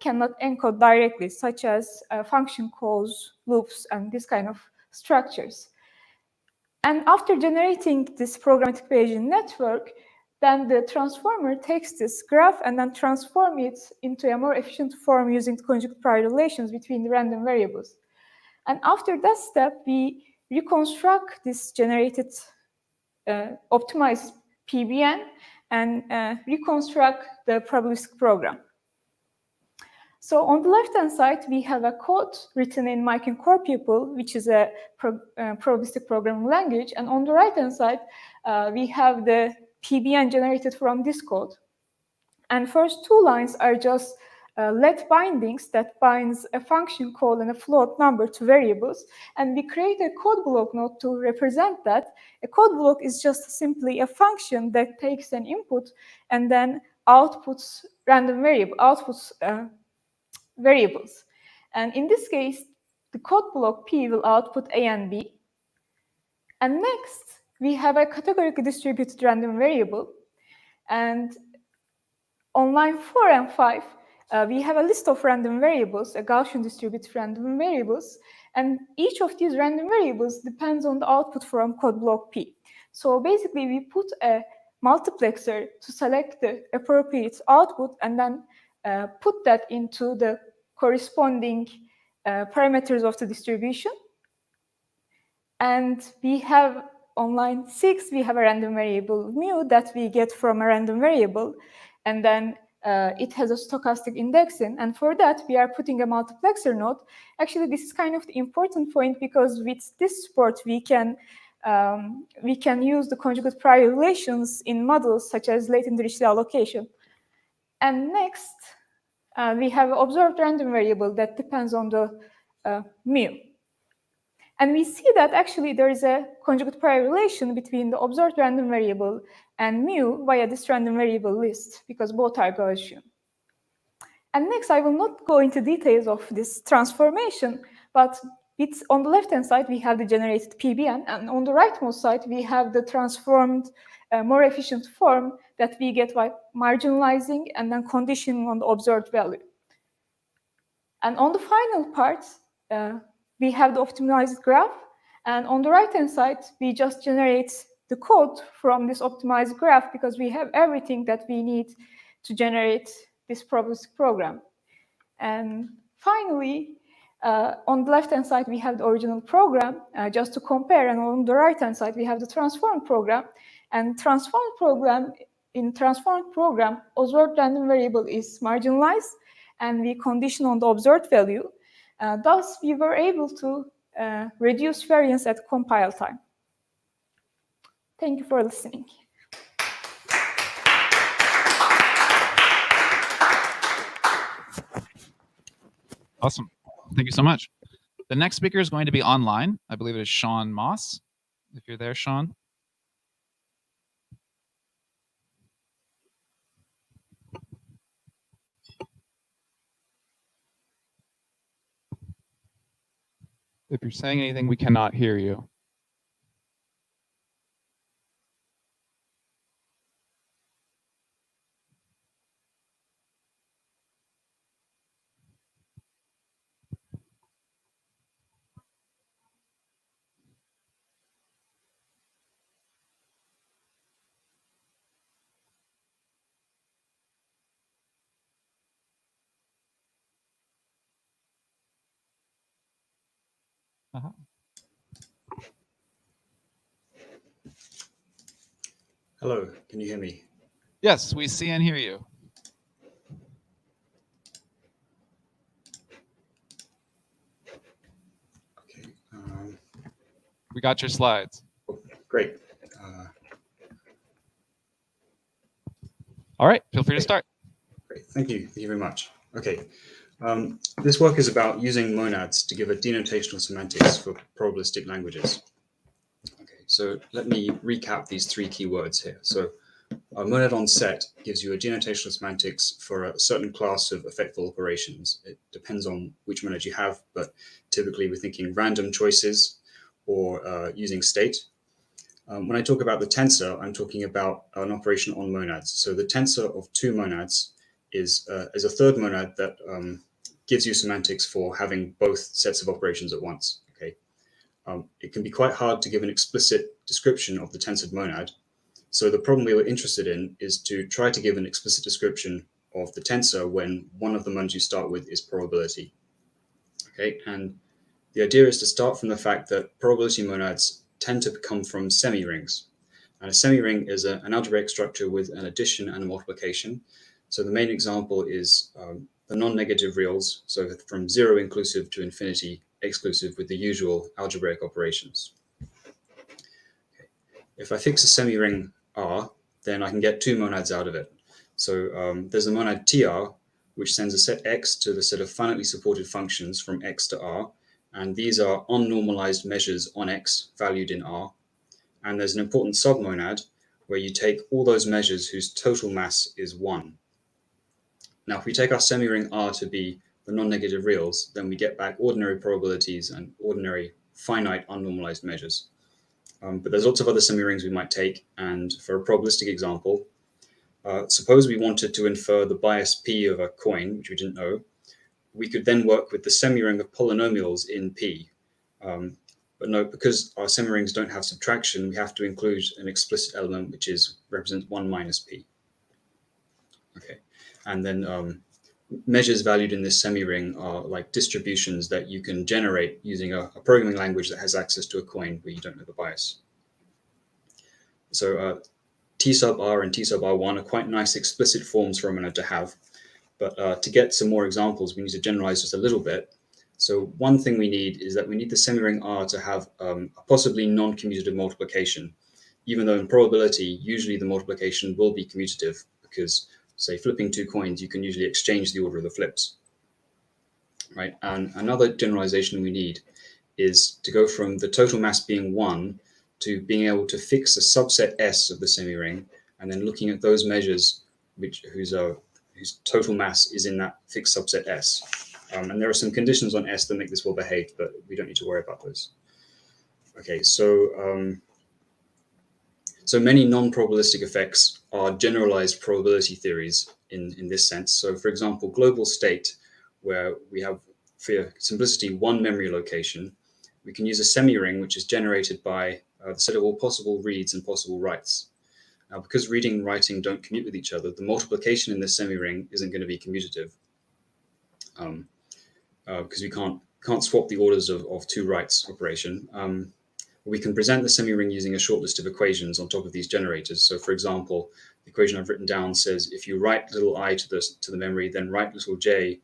cannot encode directly, such as function calls, loops, and this kind of structures. And after generating this programmatic Bayesian network, then the transformer takes this graph and then transforms it into a more efficient form using conjugate prior relations between the random variables. And after that step, we reconstruct this generated optimized PBN and reconstruct the probabilistic program. So on the left-hand side, we have a code written in Mike and Core People, which is a probabilistic programming language. And on the right-hand side, we have the PBN generated from this code. And first 2 lines are just let bindings that binds a function call and a float number to variables. And we create a code block node to represent that. A code block is just simply a function that takes an input and then outputs random variables. And in this case, the code block P will output A and B. And next, we have a categorically distributed random variable. And on line 4 and 5, we have a list of random variables, a Gaussian distributed random variables. And each of these random variables depends on the output from code block P. So basically, we put a multiplexer to select the appropriate output and then put that into the corresponding parameters of the distribution. And we have on line 6, we have a random variable mu that we get from a random variable. And then it has a stochastic indexing. And for that, we are putting a multiplexer node. Actually, this is kind of the important point, because with this support, we can use the conjugate prior relations in models such as latent Dirichlet allocation. And next, we have an observed random variable that depends on the mu. And we see that actually there is a conjugate prior relation between the observed random variable and mu via this random variable list, because both are Gaussian. And next, I will not go into details of this transformation, but on the left-hand side, we have the generated PBN, and on the rightmost side, we have the transformed, more efficient form that we get by marginalizing and then conditioning on the observed value. And on the final part, we have the optimized graph. And on the right-hand side, we just generate the code from this optimized graph, because we have everything that we need to generate this probabilistic program. And finally, on the left-hand side, we have the original program, just to compare. And on the right-hand side, we have the transformed program. And in transformed program, observed random variable is marginalized, and we condition on the observed value. Thus, we were able to reduce variance at compile time. Thank you for listening. Awesome. Thank you so much. The next speaker is going to be online. I believe it is Sean Moss. If you're there, Sean. If you're saying anything, we cannot hear you. Hello, can you hear me? Yes, we see and hear you. Okay. We got your slides. Great. All right, feel free to start. Great. Thank you. Thank you very much. Okay. This work is about using monads to give a denotational semantics for probabilistic languages. Okay, so let me recap these three key words here. So a monad on set gives you a denotational semantics for a certain class of effectful operations. It depends on which monad you have, but typically we're thinking random choices or using state. When I talk about the tensor, I'm talking about an operation on monads. So the tensor of two monads is a third monad that gives you semantics for having both sets of operations at once. Okay, it can be quite hard to give an explicit description of the tensored monad. So the problem we were interested in is to try to give an explicit description of the tensor when one of the monads you start with is probability. Okay, and the idea is to start from the fact that probability monads tend to come from semi-rings. And a semi-ring is an algebraic structure with an addition and a multiplication. So the main example is the non-negative reals, so from 0 inclusive to infinity exclusive with the usual algebraic operations. Okay. If I fix a semi-ring R, then I can get two monads out of it. So there's a monad TR, which sends a set X to the set of finitely supported functions from X to R. And these are unnormalized measures on X valued in R. And there's an important submonad where you take all those measures whose total mass is 1. Now, if we take our semi-ring R to be the non-negative reals, then we get back ordinary probabilities and ordinary finite unnormalized measures. But there's lots of other semi-rings we might take. And for a probabilistic example, suppose we wanted to infer the bias P of a coin, which we didn't know. We could then work with the semi-ring of polynomials in P. But no, because our semi-rings don't have subtraction, we have to include an explicit element which represents 1 minus P. Okay, and then measures valued in this semi-ring are like distributions that you can generate using a programming language that has access to a coin where you don't know the bias. So T sub R and T sub R1 are quite nice explicit forms for a monad to have. But to get some more examples, we need to generalize just a little bit. So one thing we need is that we need the semi-ring R to have a possibly non-commutative multiplication, even though in probability, usually the multiplication will be commutative because, say, flipping two coins, you can usually exchange the order of the flips. Right? And another generalization we need is to go from the total mass being 1 to being able to fix a subset S of the semi-ring, and then looking at those measures whose total mass is in that fixed subset S. And there are some conditions on S that make this well behaved, but we don't need to worry about those. Okay, so many non-probabilistic effects are generalized probability theories in this sense. So for example, global state, where we have, for simplicity, one memory location, we can use a semi-ring which is generated by the set of all possible reads and possible writes. Now, because reading and writing don't commute with each other, the multiplication in this semi-ring isn't going to be commutative because we can't swap the orders of two writes operation. We can present the semi-ring using a short list of equations on top of these generators. So, for example, the equation I've written down says if you write little I to the memory, then write little j,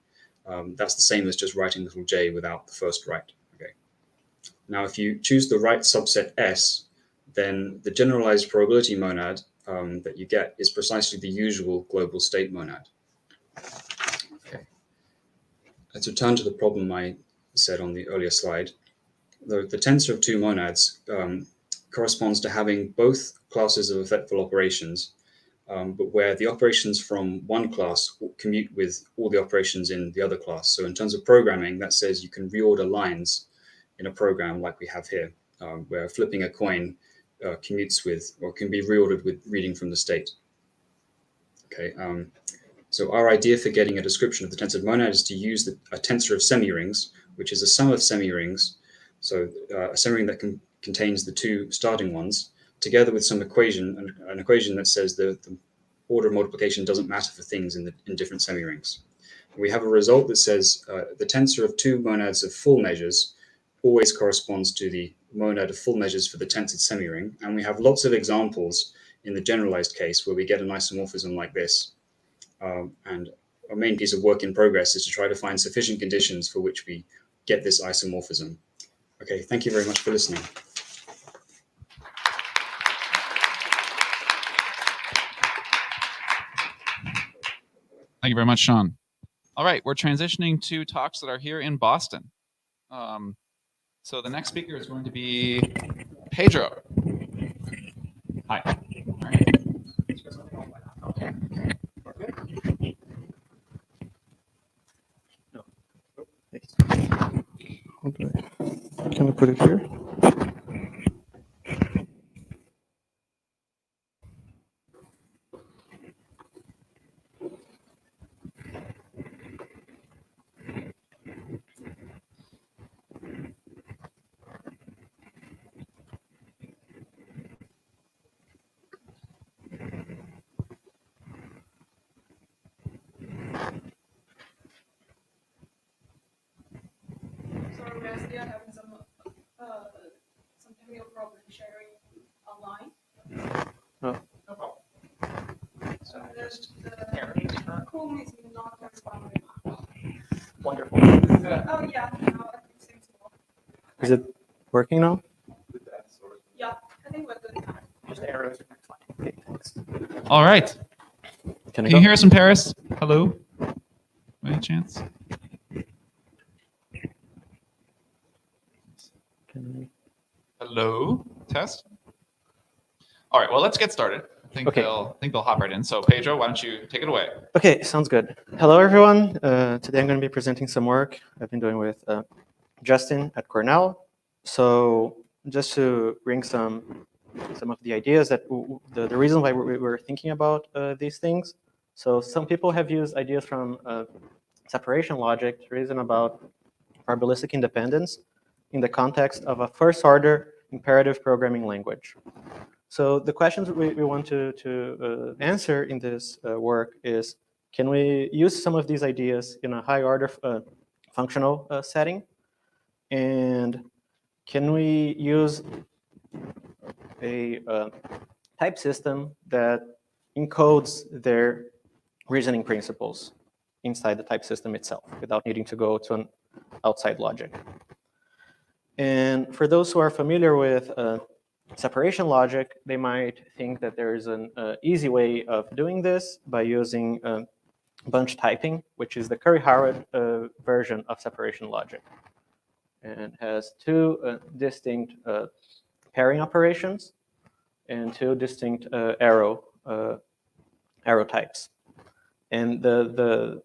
that's the same as just writing little j without the first write. Okay. Now, if you choose the right subset S, then the generalized probability monad that you get is precisely the usual global state monad. Okay. to turn to the problem I said on the earlier slide, the tensor of two monads corresponds to having both classes of effectful operations, but where the operations from one class commute with all the operations in the other class. So in terms of programming, that says you can reorder lines in a program like we have here, where flipping a coin commutes with, or can be reordered with reading from the state. Okay. So our idea for getting a description of the tensor monad is to use a tensor of semi-rings, which is a sum of semi-rings. So a semi-ring that contains the two starting ones, together with some equation, an equation that says the order of multiplication doesn't matter for things in different semi-rings. We have a result that says the tensor of two monads of full measures always corresponds to the monad of full measures for the tensored semi-ring. And we have lots of examples in the generalized case where we get an isomorphism like this. And our main piece of work in progress is to try to find sufficient conditions for which we get this isomorphism. Okay, thank you very much for listening. Thank you very much, Sean. All right, we're transitioning to talks that are here in Boston. So the next speaker is going to be Pedro. Hi. All right. Can I put it here? Sorry, we're still having some technical problem sharing online. Oh. No problem. So the Chrome is not responding. Wonderful. Oh yeah, now I think seems to work. Is it working now? Yeah, I think we're good now. Just arrows. Okay, thanks. All right. Can you hear us in Paris? Hello? Any chance? Hello? Test? All right, well, let's get started. I think they'll hop right in. So Pedro, why don't you take it away? Okay, sounds good. Hello, everyone. Today I'm going to be presenting some work I've been doing with Justin at Cornell. So just to bring some of the ideas that the reason why we were thinking about these things. So some people have used ideas from separation logic to reason about probabilistic independence in the context of a first-order imperative programming language. So the questions we want to answer in this work is, can we use some of these ideas in a high-order functional setting? And can we use a type system that encodes their reasoning principles inside the type system itself without needing to go to an outside logic? And for those who are familiar with separation logic, they might think that there is an easy way of doing this by using bunch typing, which is the Curry-Howard version of separation logic, and has two distinct pairing operations and two distinct arrow types. And the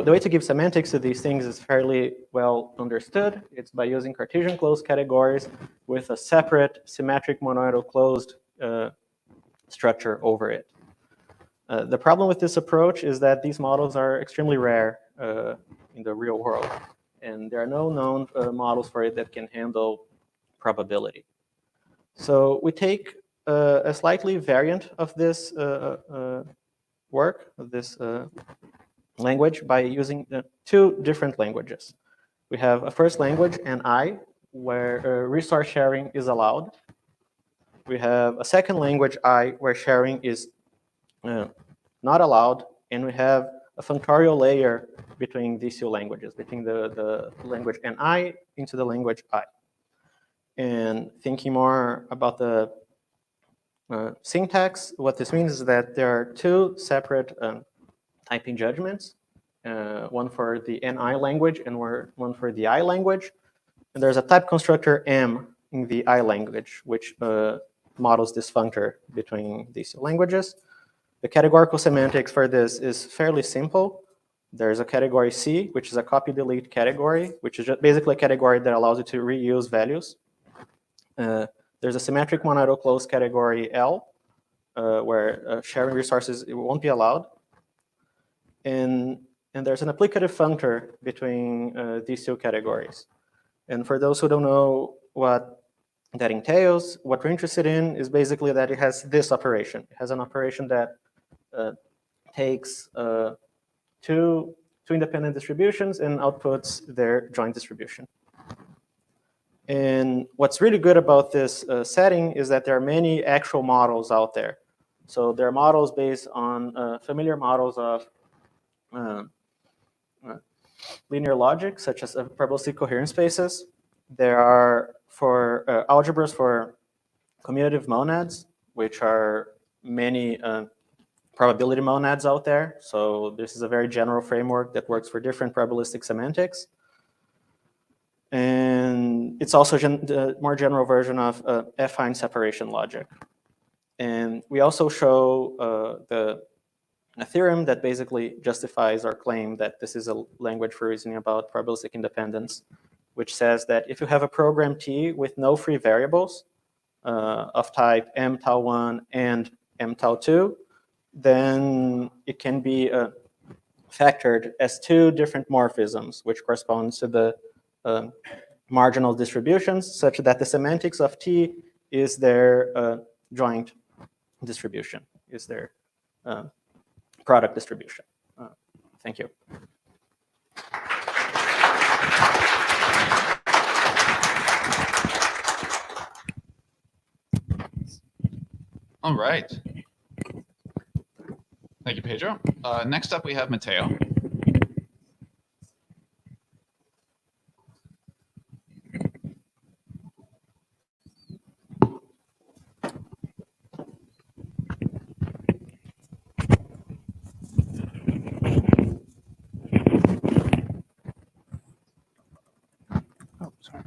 way to give semantics to these things is fairly well understood. It's by using Cartesian closed categories with a separate symmetric monoidal closed structure over it. The problem with this approach is that these models are extremely rare in the real world, and there are no known models for it that can handle probability. So we take a slightly variant of this work, of this language, by using two different languages. We have a first language, NI, where resource sharing is allowed. We have a second language, I, where sharing is not allowed. And we have a functorial layer between these two languages, between the language NI into the language I. And thinking more about the syntax, what this means is that there are two separate typing judgments one for the NI language and one for the I language. And there's a type constructor M in the I language, which models this functor between these two languages. The categorical semantics for this is fairly simple. There's a category C, which is a copy-delete category, which is just basically a category that allows you to reuse values. There's a symmetric monadal close category L, where sharing resources it won't be allowed. And there's an applicative functor between these two categories. And for those who don't know what that entails, what we're interested in is basically that it has this operation. It has an operation that takes two independent distributions and outputs their joint distribution. And what's really good about this setting is that there are many actual models out there. So there are models based on familiar models of linear logic, such as probabilistic coherence spaces. There are for algebras for commutative monads, which are many probability monads out there. So this is a very general framework that works for different probabilistic semantics. And it's also the more general version of affine separation logic. And we also show a theorem that basically justifies our claim that this is a language for reasoning about probabilistic independence, which says that if you have a program T with no free variables of type m tau 1 and m tau 2, then it can be factored as two different morphisms, which corresponds to the marginal distributions, such that the semantics of T is their joint distribution, is their product distribution. Thank you. All right. Thank you, Pedro. Next up, we have Matteo. Oh, sorry.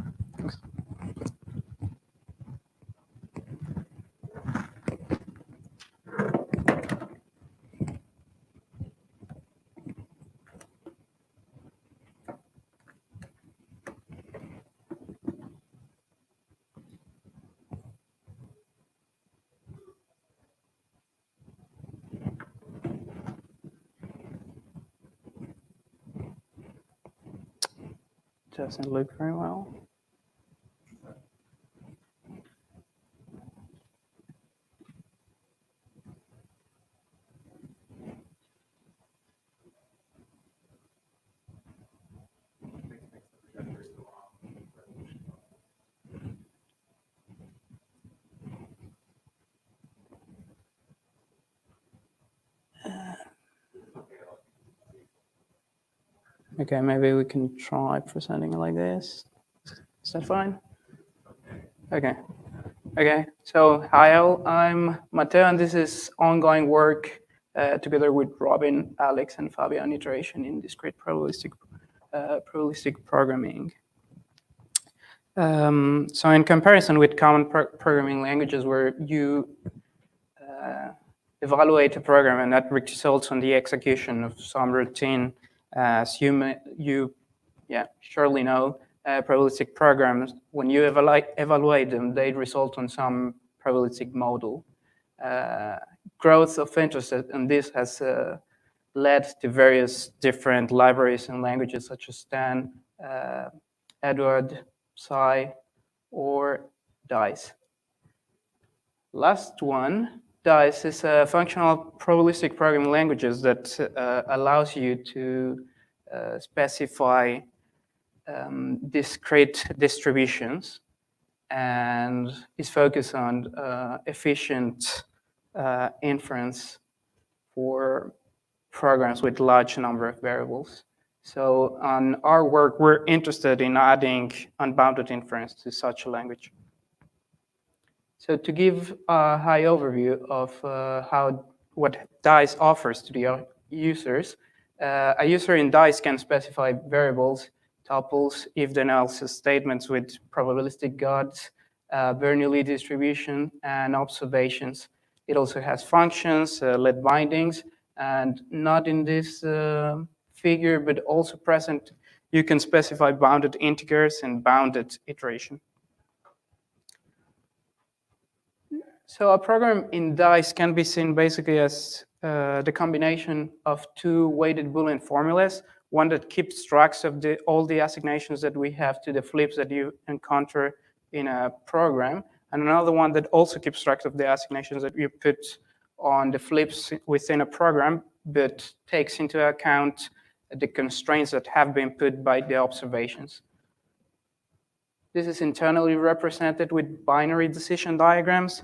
Doesn't look very well. Okay, maybe we can try presenting it like this. Is that fine? Okay. Okay, so hi all, I'm Matteo, and this is ongoing work together with Robin, Alex, and Fabio on iteration in discrete probabilistic programming. So in comparison with common programming languages where you evaluate a program and that results on the execution of some routine, as you surely know, probabilistic programs, when you evaluate them, they result on some probabilistic model. Growth of interest in this has led to various different libraries and languages such as Stan, Edward, Psi, or DICE. Last one, DICE is a functional probabilistic programming languages that allows you to specify discrete distributions and is focused on efficient inference for programs with large number of variables. So on our work, we're interested in adding unbounded inference to such a language. So to give a high overview of what DICE offers to the users, A user in DICE can specify variables, tuples, if-then else statements with probabilistic guards, Bernoulli distribution, and observations. It also has functions, let bindings, and not in this figure, but also present, you can specify bounded integers and bounded iteration. So a program in DICE can be seen basically as the combination of two weighted Boolean formulas, one that keeps tracks of all the assignations that we have to the flips that you encounter in a program, and another one that also keeps track of the assignations that you put on the flips within a program, but takes into account the constraints that have been put by the observations. This is internally represented with binary decision diagrams,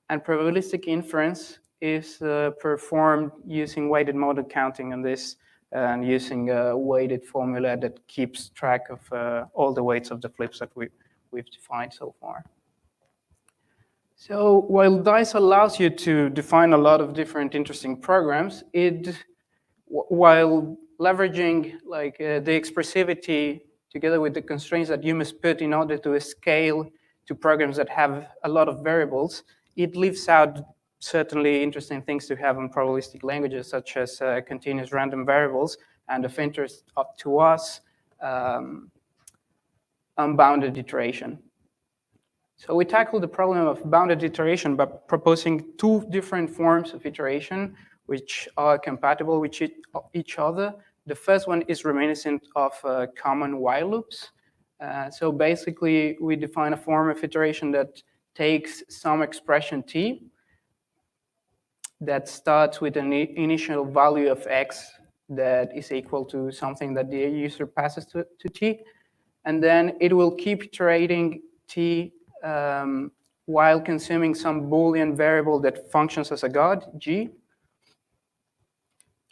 and probabilistic inference is performed using weighted model counting on this and using a weighted formula that keeps track of all the weights of the flips that we've defined so far. So while DICE allows you to define a lot of different interesting programs, while leveraging like the expressivity together with the constraints that you must put in order to scale to programs that have a lot of variables, it leaves out certainly interesting things to have in probabilistic languages, such as continuous random variables, and of interest up to us, unbounded iteration. So we tackled the problem of bounded iteration by proposing two different forms of iteration which are compatible with each other. The first one is reminiscent of common while loops. So basically, we define a form of iteration that takes some expression t that starts with an initial value of x that is equal to something that the user passes to t, and then it will keep iterating t while consuming some Boolean variable that functions as a guard, g.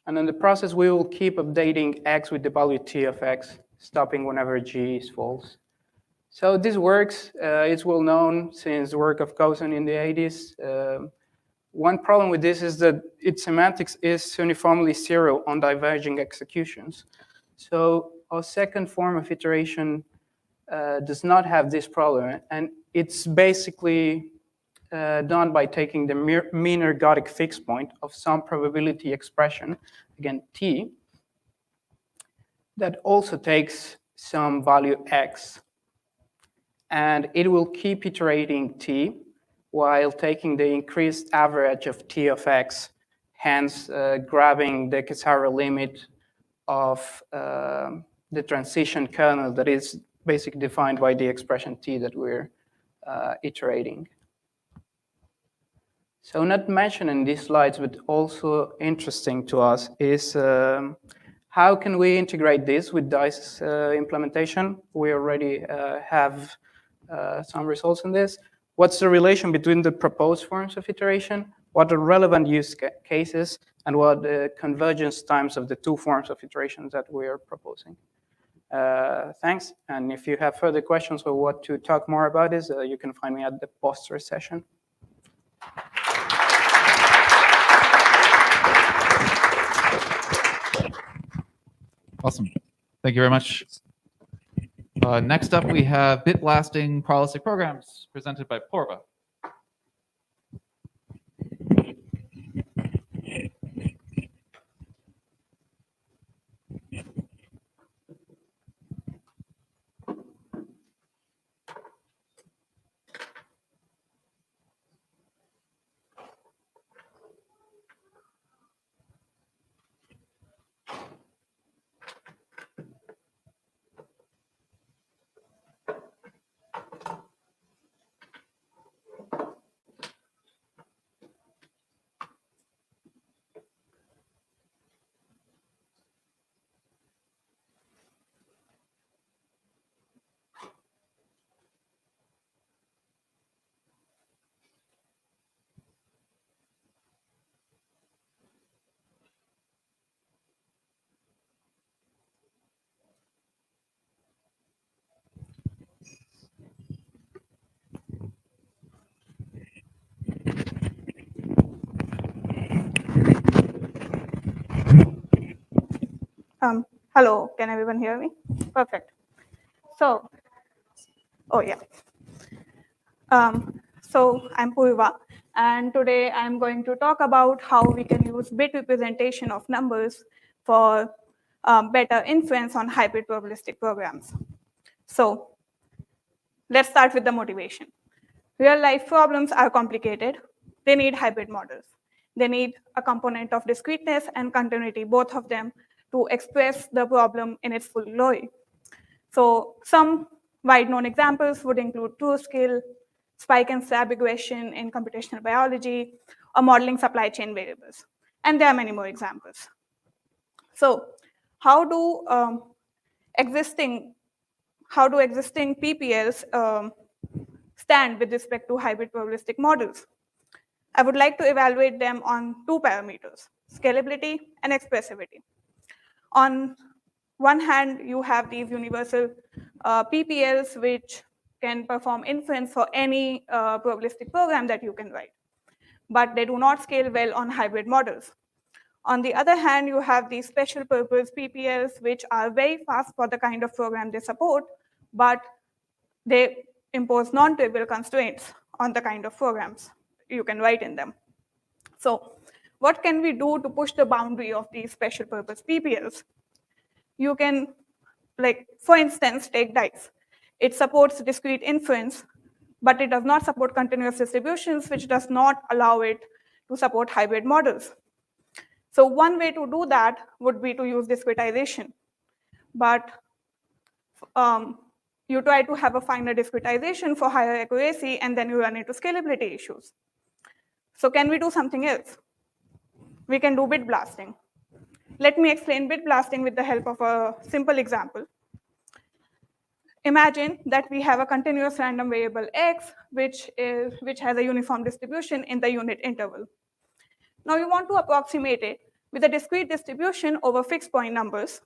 And in the process, we will keep updating x with the value t of x, stopping whenever g is false. So this works. It's well known since the work of Cousin in the 80s. One problem with this is that its semantics is uniformly zero on diverging executions. So our second form of iteration does not have this problem, and it's basically done by taking the mean ergodic fixed point of some probability expression, again t, that also takes some value x, and it will keep iterating t while taking the increased average of t of x, hence grabbing the Casara limit of the transition kernel that is basically defined by the expression t that we're iterating. So not mentioned in these slides, but also interesting to us is how can we integrate this with DICE implementation? We already have some results in this. What's the relation between the proposed forms of iteration? What are relevant use cases? And what are the convergence times of the two forms of iteration that we are proposing? Thanks. And if you have further questions or what to talk more about this, you can find me at the poster session. Awesome. Thank you very much. Next up, we have bit blasting probabilistic programs presented by Porva. Hello, can everyone hear me? Perfect. So, oh yeah. So I'm Purva, and today I'm going to talk about how we can use bit representation of numbers for better inference on hybrid probabilistic programs. So let's start with the motivation. Real life problems are complicated. They need hybrid models. They need a component of discreteness and continuity, both of them, to express the problem in its full glory. So some wide-known examples would include TrueScale, spike and slab regression in computational biology, or modeling supply chain variables. And there are many more examples. So how do existing PPLs stand with respect to hybrid probabilistic models? I would like to evaluate them on two parameters, scalability and expressivity. On one hand, you have these universal PPLs which can perform inference for any probabilistic program that you can write, but they do not scale well on hybrid models. On the other hand, you have these special purpose PPLs which are very fast for the kind of program they support, but they impose non-trivial constraints on the kind of programs you can write in them. So what can we do to push the boundary of these special purpose PPLs? You can, for instance, take DICE. It supports discrete inference, but it does not support continuous distributions, which does not allow it to support hybrid models. So one way to do that would be to use discretization. But you try to have a finer discretization for higher accuracy, and then you run into scalability issues. So can we do something else? We can do bit blasting. Let me explain bit blasting with the help of a simple example. Imagine that we have a continuous random variable x, which has a uniform distribution in the unit interval. Now you want to approximate it with a discrete distribution over fixed point numbers.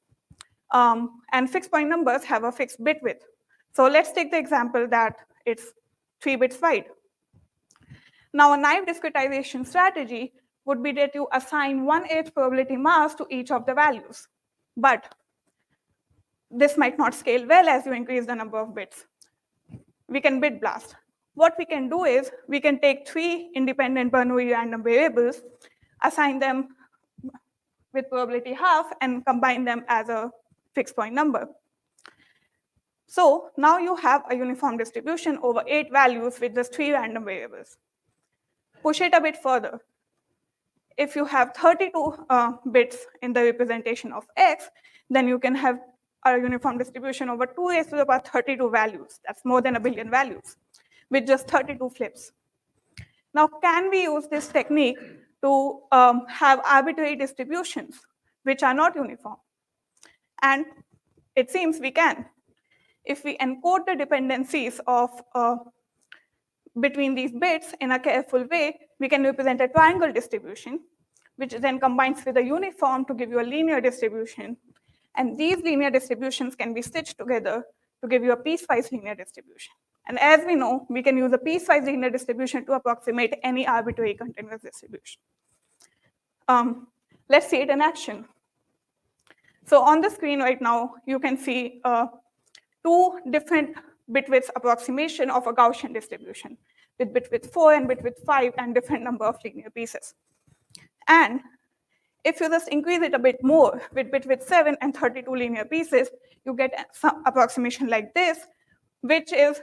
And fixed point numbers have a fixed bit width. So let's take the example that it's 3 bits wide. Now a naive discretization strategy would be that you assign 1/8 probability mass to each of the values. But this might not scale well as you increase the number of bits. We can bit blast. What we can do is we can take 3 independent Bernoulli random variables, assign them with probability half, and combine them as a fixed point number. So now you have a uniform distribution over 8 values with just 3 random variables. Push it a bit further. If you have 32 bits in the representation of x, then you can have a uniform distribution over 2 raised to the power 32 values. That's more than 1 billion values with just 32 flips. Now, can we use this technique to have arbitrary distributions which are not uniform? And it seems we can. If we encode the dependencies of between these bits in a careful way, we can represent a triangle distribution, which then combines with a uniform to give you a linear distribution. And these linear distributions can be stitched together to give you a piecewise linear distribution. And as we know, we can use a piecewise linear distribution to approximate any arbitrary continuous distribution. Let's see it in action. So on the screen right now, you can see 2 different bit width approximation of a Gaussian distribution with bit width 4 and bit width 5 and different number of linear pieces. And if you just increase it a bit more with bit width 7 and 32 linear pieces, you get some approximation like this, which is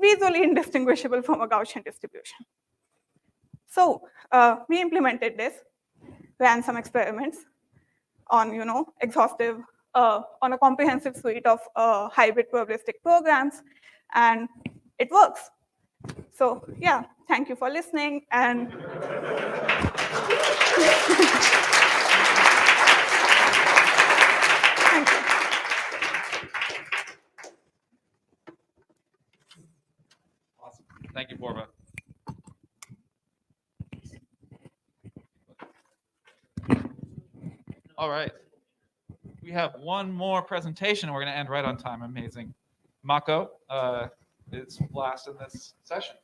visually indistinguishable from a Gaussian distribution. So we implemented this, ran some experiments on exhaustive, on a comprehensive suite of hybrid probabilistic programs, and it works. So yeah, thank you for listening, and thank you. Awesome. Thank you, Purva. All right. We have one more presentation. We're going to end right on time. Amazing. Mako is last in this session.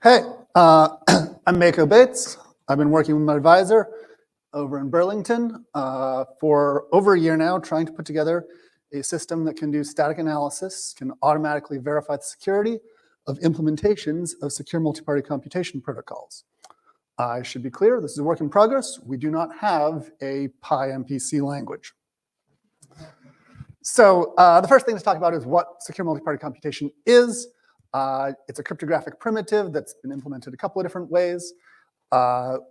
Hey, I'm Mako Bates. I've been working with my advisor over in Burlington for over a year now, trying to put together a system that can do static analysis, can automatically verify the security of implementations of secure multi-party computation protocols. I should be clear, this is a work in progress. We do not have a PyMPC language. So the first thing to talk about is what secure multi-party computation is. It's a cryptographic primitive that's been implemented a couple of different ways,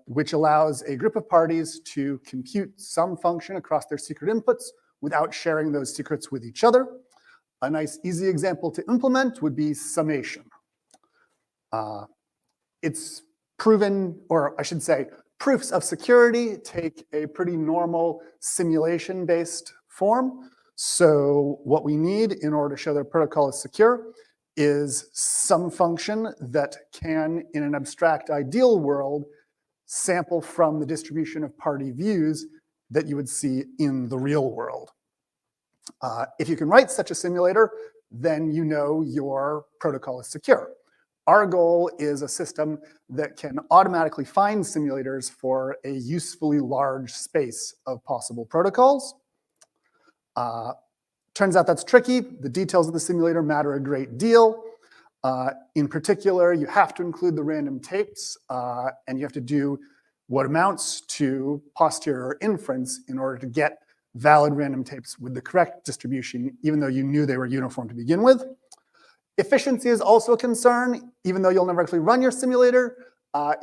which allows a group of parties to compute some function across their secret inputs without sharing those secrets with each other. A nice, easy example to implement would be summation. It's proven, or I should say, proofs of security take a pretty normal simulation-based form. So what we need in order to show that a protocol is secure is some function that can, in an abstract ideal world, sample from the distribution of party views that you would see in the real world. If you can write such a simulator, then you know your protocol is secure. Our goal is a system that can automatically find simulators for a usefully large space of possible protocols. Turns out that's tricky. The details of the simulator matter a great deal. In particular, you have to include the random tapes, and you have to do what amounts to posterior inference in order to get valid random tapes with the correct distribution, even though you knew they were uniform to begin with. Efficiency is also a concern, even though you'll never actually run your simulator.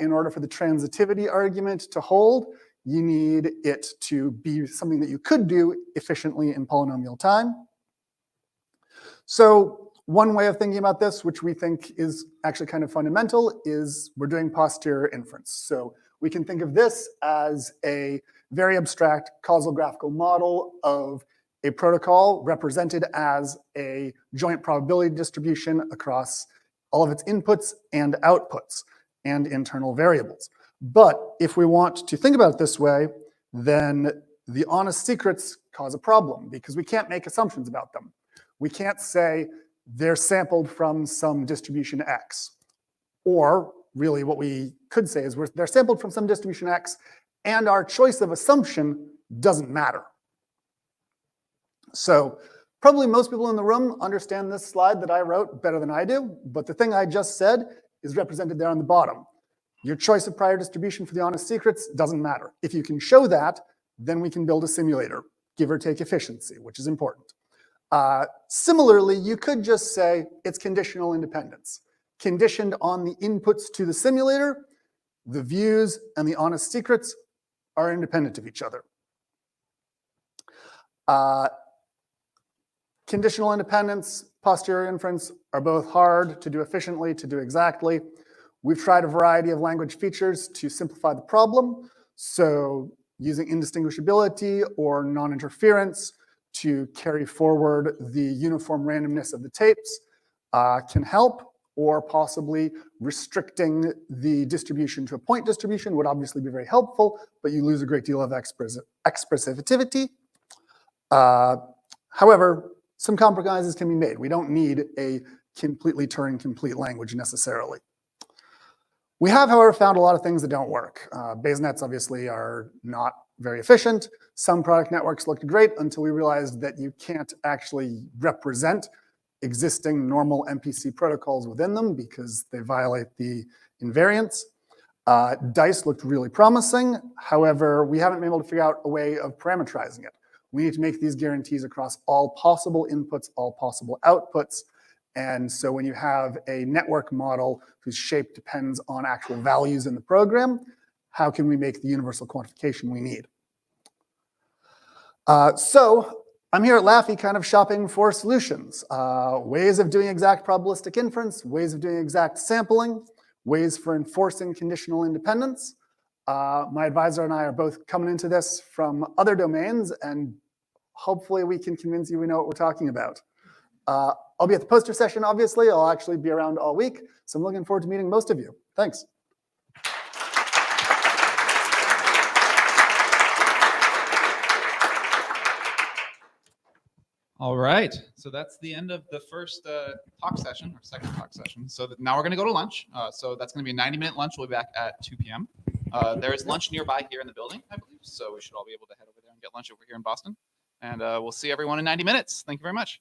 In order for the transitivity argument to hold, you need it to be something that you could do efficiently in polynomial time. So one way of thinking about this, which we think is actually kind of fundamental, is we're doing posterior inference. So we can think of this as a very abstract causal graphical model of a protocol represented as a joint probability distribution across all of its inputs and outputs and internal variables. But if we want to think about it this way, then the honest secrets cause a problem because we can't make assumptions about them. We can't say they're sampled from some distribution X. Or really what we could say is they're sampled from some distribution X and our choice of assumption doesn't matter. So probably most people in the room understand this slide that I wrote better than I do, but the thing I just said is represented there on the bottom. Your choice of prior distribution for the honest secrets doesn't matter. If you can show that, then we can build a simulator, give or take efficiency, which is important. Similarly, you could just say it's conditional independence. Conditioned on the inputs to the simulator, the views and the honest secrets are independent of each other. Conditional independence, posterior inference are both hard to do efficiently, to do exactly. We've tried a variety of language features to simplify the problem. So using indistinguishability or non-interference to carry forward the uniform randomness of the tapes can help, or possibly restricting the distribution to a point distribution would obviously be very helpful, but you lose a great deal of expressivity. However, some compromises can be made. We don't need a completely Turing-complete language necessarily. We have, however, found a lot of things that don't work. Bayes nets obviously are not very efficient. Some product networks looked great until we realized that you can't actually represent existing normal MPC protocols within them because they violate the invariance. DICE looked really promising. However, we haven't been able to figure out a way of parameterizing it. We need to make these guarantees across all possible inputs, all possible outputs. And so when you have a network model whose shape depends on actual values in the program, how can we make the universal quantification we need? So I'm here at LAFI kind of shopping for solutions, ways of doing exact probabilistic inference, ways of doing exact sampling, ways for enforcing conditional independence. My advisor and I are both coming into this from other domains, and hopefully we can convince you we know what we're talking about. I'll be at the poster session, obviously. I'll actually be around all week, so I'm looking forward to meeting most of you. Thanks. All right. So that's the end of the first talk session, or second talk session. So now we're going to go to lunch. So that's going to be a 90-minute lunch. We'll be back at 2 p.m. There is lunch nearby here in the building, I believe. So we should all be able to head over there and get lunch over here in Boston. And we'll see everyone in 90 minutes. Thank you very much.